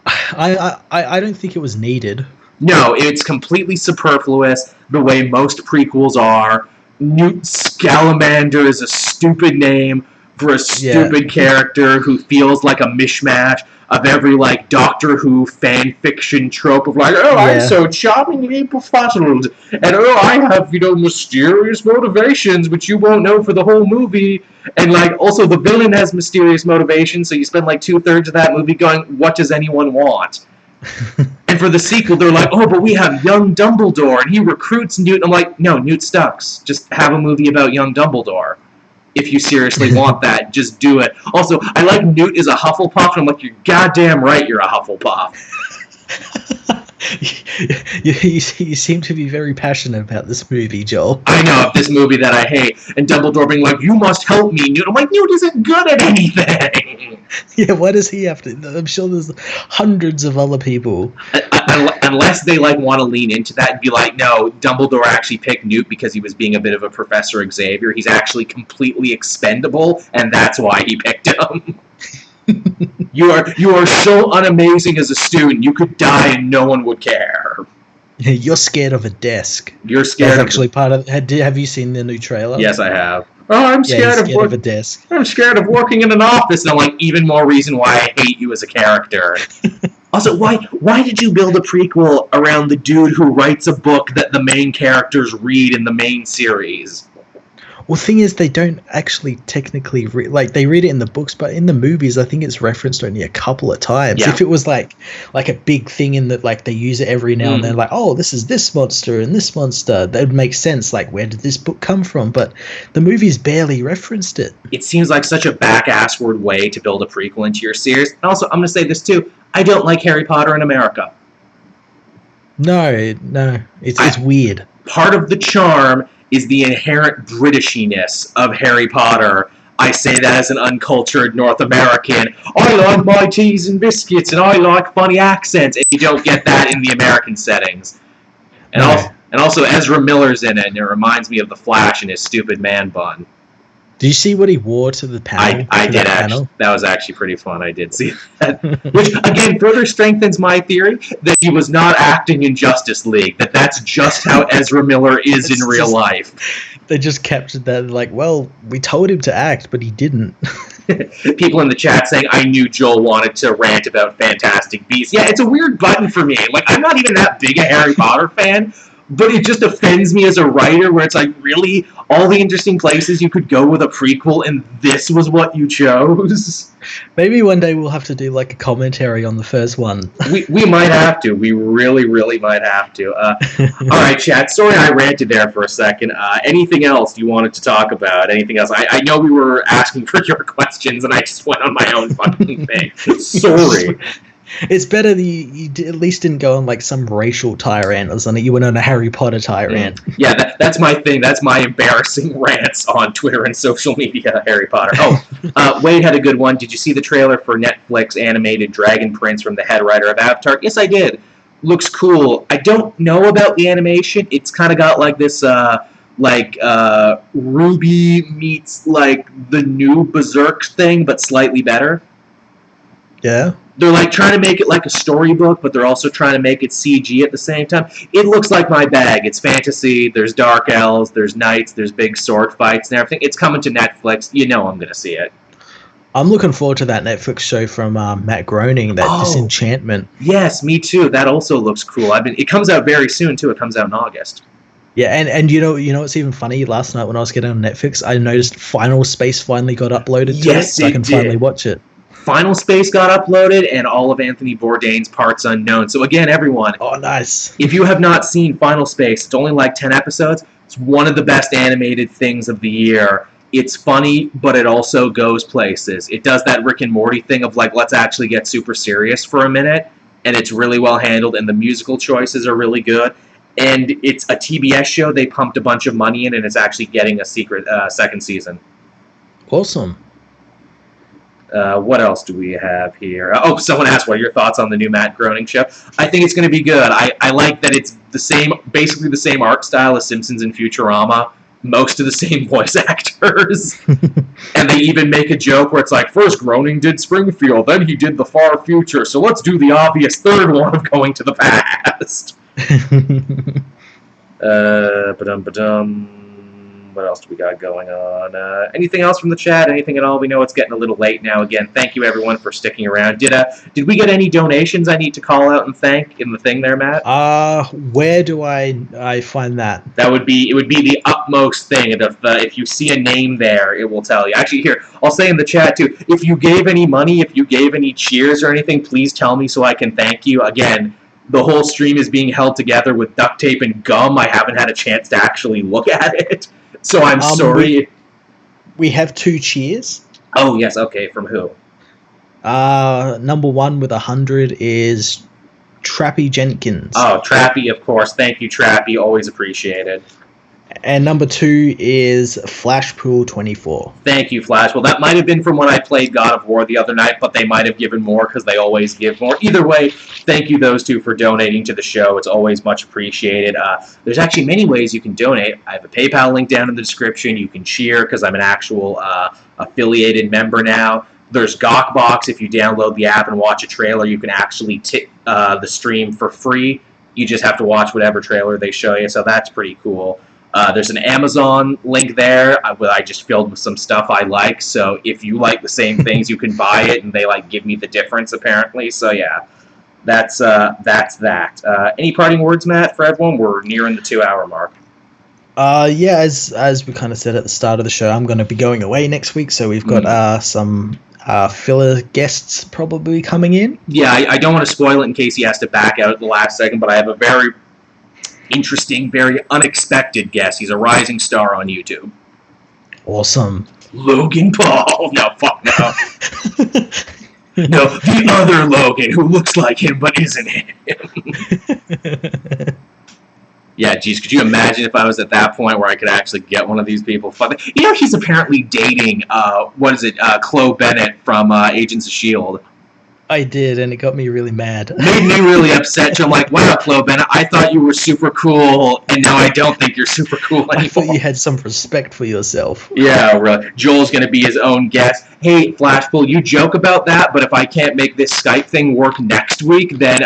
I don't think it was needed. No, it's completely superfluous, the way most prequels are. Newt Scamander is a stupid name for a stupid character who feels like a mishmash of every like Doctor Who fan fiction trope of like, I'm so charmingly befuddled, and I have mysterious motivations which you won't know for the whole movie, and like also the villain has mysterious motivations, so you spend like 2/3 of that movie going, what does anyone want? And for the sequel, they're like, but we have young Dumbledore and he recruits Newt. I'm like, no, Newt sucks. Just have a movie about young Dumbledore. If you seriously want that, just do it. Also, I like Newt is a Hufflepuff, and I'm like, you're goddamn right you're a Hufflepuff. You seem to be very passionate about this movie, Joel. I know, of this movie that I hate. And Dumbledore being like, you must help me, Newt. I'm like, Newt isn't good at anything. Yeah, why does he have to? I'm sure there's hundreds of other people. Unless they like want to lean into that and be like, no, Dumbledore actually picked Newt because he was being a bit of a Professor Xavier. He's actually completely expendable, and that's why he picked him. You are so unamazing as a student. You could die and no one would care. You're scared of a desk. You're scared. That's actually part of. Have you seen the new trailer? Yes, I have. I'm scared of a desk. I'm scared of working in an office. And I'm like, even more reason why I hate you as a character. Also, why did you build a prequel around the dude who writes a book that the main characters read in the main series? Well, thing is, they don't actually technically they read it in the books, but in the movies, I think it's referenced only a couple of times. Yeah. If it was like a big thing in that, like they use it every now and then, like, oh, this is this monster and this monster, that would make sense. Like, where did this book come from? But the movies barely referenced it. It seems like such a back-assward way to build a prequel into your series. And also, I'm going to say this too: I don't like Harry Potter in America. No, it's weird. Part of the charm is the inherent Britishiness of Harry Potter. I say that as an uncultured North American. I like my teas and biscuits, and I like funny accents, and you don't get that in the American settings. And also Ezra Miller's in it, and it reminds me of the Flash and his stupid man bun. Did you see what he wore to the panel? I did actually. That was actually pretty fun. I did see that. Which, again, further strengthens my theory that he was not acting in Justice League. That's just how Ezra Miller is in real life. They just captured that, like, well, we told him to act, but he didn't. People in the chat saying, I knew Joel wanted to rant about Fantastic Beasts. Yeah, it's a weird button for me. Like, I'm not even that big a Harry Potter fan, but it just offends me as a writer where it's like, really? All the interesting places you could go with a prequel and this was what you chose? Maybe one day we'll have to do like a commentary on the first one. We might have to. We really, really might have to. All right, chat. Sorry I ranted there for a second. Anything else you wanted to talk about? Anything else? I know we were asking for your questions and I just went on my own fucking thing. Sorry. It's better that you at least didn't go on like some racial tirade or something. You went on a Harry Potter tirade. Yeah, that's my thing. That's my embarrassing rants on Twitter and social media, Harry Potter. Oh, Wade had a good one. Did you see the trailer for Netflix animated Dragon Prince from the head writer of Avatar? Yes, I did. Looks cool. I don't know about the animation. It's kind of got like this, Ruby meets like the new Berserk thing, but slightly better. Yeah. They're like trying to make it like a storybook, but they're also trying to make it CG at the same time. It looks like my bag. It's fantasy. There's dark elves. There's knights. There's big sword fights and everything. It's coming to Netflix. You know I'm going to see it. I'm looking forward to that Netflix show from Matt Groening, that Disenchantment. Yes, me too. That also looks cool. It comes out very soon too. It comes out in August. Yeah, and you know what's even funny? Last night when I was getting on Netflix, I noticed Final Space finally got uploaded to it, so I can finally watch it. Final Space got uploaded, and all of Anthony Bourdain's Parts Unknown. So again, everyone, oh nice! If you have not seen Final Space, it's only like 10 episodes. It's one of the best animated things of the year. It's funny, but it also goes places. It does that Rick and Morty thing of like, let's actually get super serious for a minute, and it's really well handled, and the musical choices are really good. And it's a TBS show. They pumped a bunch of money in, and it's actually getting a second season. Awesome. What else do we have here? Someone asked, what are your thoughts on the new Matt Groening show? I think it's going to be good. I like that it's basically the same art style as Simpsons and Futurama. Most of the same voice actors. And they even make a joke where it's like, first Groening did Springfield, then he did the far future, so let's do the obvious third one of going to the past. What else do we got going on? Anything else from the chat? Anything at all? We know it's getting a little late now. Again, thank you everyone for sticking around. Did we get any donations I need to call out and thank in the thing there, Matt? Where do I find that? It would be the utmost thing. If you see a name there, it will tell you. Actually, here, I'll say in the chat too, if you gave any money, if you gave any cheers or anything, please tell me so I can thank you. Again, the whole stream is being held together with duct tape and gum. I haven't had a chance to actually look at it. So I'm sorry. We have 2 cheers. Oh, yes. Okay. From who? Number 1 with 100 is Trappy Jenkins. Oh, Trappy, of course. Thank you, Trappy. Always appreciated. And number 2 is Flashpool24. Thank you, Flash. Well, that might have been from when I played God of War the other night, but they might have given more because they always give more. Either way, thank you, those two, for donating to the show. It's always much appreciated. There's actually many ways you can donate. I have a PayPal link down in the description. You can cheer because I'm an actual affiliated member now. There's Gawkbox. If you download the app and watch a trailer, you can actually tip the stream for free. You just have to watch whatever trailer they show you, so that's pretty cool. There's an Amazon link there. I just filled with some stuff I like. So if you like the same things, you can buy it, and they give me the difference apparently. So yeah, that's that. Any parting words, Matt, for everyone? We're nearing the 2-hour mark. Yeah, as we kind of said at the start of the show, I'm going to be going away next week, so we've got some filler guests probably coming in. Yeah, I don't want to spoil it in case he has to back out at the last second, but I have a very interesting, very unexpected guest. He's a rising star on YouTube. Awesome. Logan Paul. No, fuck no. No, the other Logan who looks like him but isn't him. Yeah, geez, could you imagine if I was at that point where I could actually get one of these people? You know, he's apparently dating, Chloe Bennett from Agents of S.H.I.E.L.D. I did, and it got me really mad. Made me really upset. I'm like, wow, Chloe Bennett, I thought you were super cool, and now I don't think you're super cool anymore. I thought you had some respect for yourself. Yeah, really. Joel's going to be his own guest. Hey, Flashpool, you joke about that, but if I can't make this Skype thing work next week, then,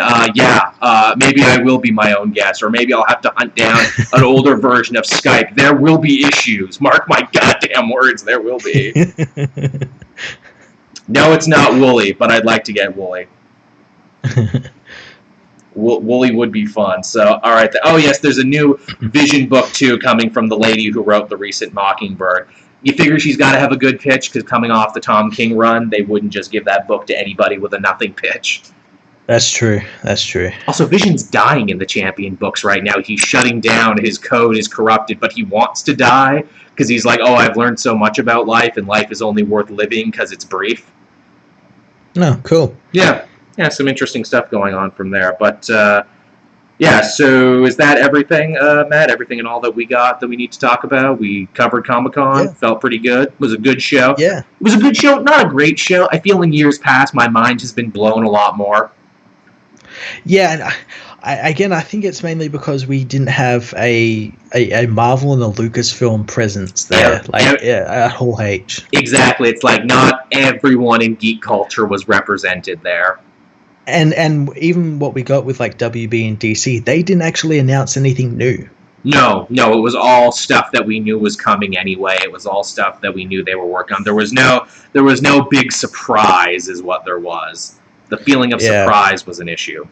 maybe I will be my own guest, or maybe I'll have to hunt down an older version of Skype. There will be issues. Mark my goddamn words, there will be. No, it's not Wooly, but I'd like to get Wooly. Wooly would be fun. So, all right. Oh, yes, there's a new Vision book, too, coming from the lady who wrote the recent Mockingbird. You figure she's got to have a good pitch, because coming off the Tom King run, they wouldn't just give that book to anybody with a nothing pitch. That's true. That's true. Also, Vision's dying in the Champion books right now. He's shutting down. His code is corrupted, but he wants to die, because he's like, oh, I've learned so much about life, and life is only worth living because it's brief. No, cool. Yeah, some interesting stuff going on from there. But, so is that everything, Matt? Everything and all that we got that we need to talk about? We covered Comic-Con. Yeah. Felt pretty good. It was a good show. Yeah. It was a good show. Not a great show. I feel in years past my mind has been blown a lot more. Yeah, and I think it's mainly because we didn't have a Marvel and a Lucasfilm presence there, at Hall H. Exactly. It's like not everyone in geek culture was represented there. And even what we got with like WB and DC, they didn't actually announce anything new. No, it was all stuff that we knew was coming anyway. It was all stuff that we knew they were working on. There was no big surprise is what there was. The feeling of surprise was an issue.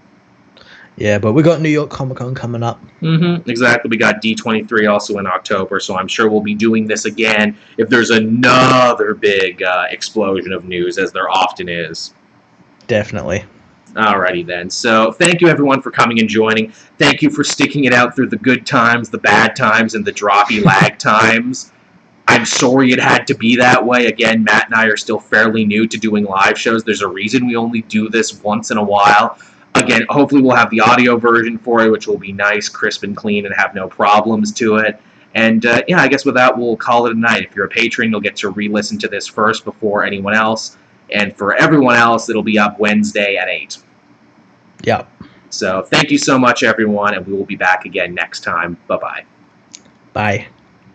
Yeah, but we got New York Comic Con coming up. Mm-hmm, exactly. We got D23 also in October, so I'm sure we'll be doing this again if there's another big explosion of news, as there often is. Definitely. Alrighty then. So thank you everyone for coming and joining. Thank you for sticking it out through the good times, the bad times, and the droppy lag times. I'm sorry it had to be that way. Again, Matt and I are still fairly new to doing live shows. There's a reason we only do this once in a while. Again, hopefully we'll have the audio version for you, which will be nice, crisp, and clean, and have no problems to it. And, I guess with that, we'll call it a night. If you're a patron, you'll get to re-listen to this first before anyone else. And for everyone else, it'll be up Wednesday at 8. Yep. So thank you so much, everyone, and we will be back again next time. Bye-bye. Bye.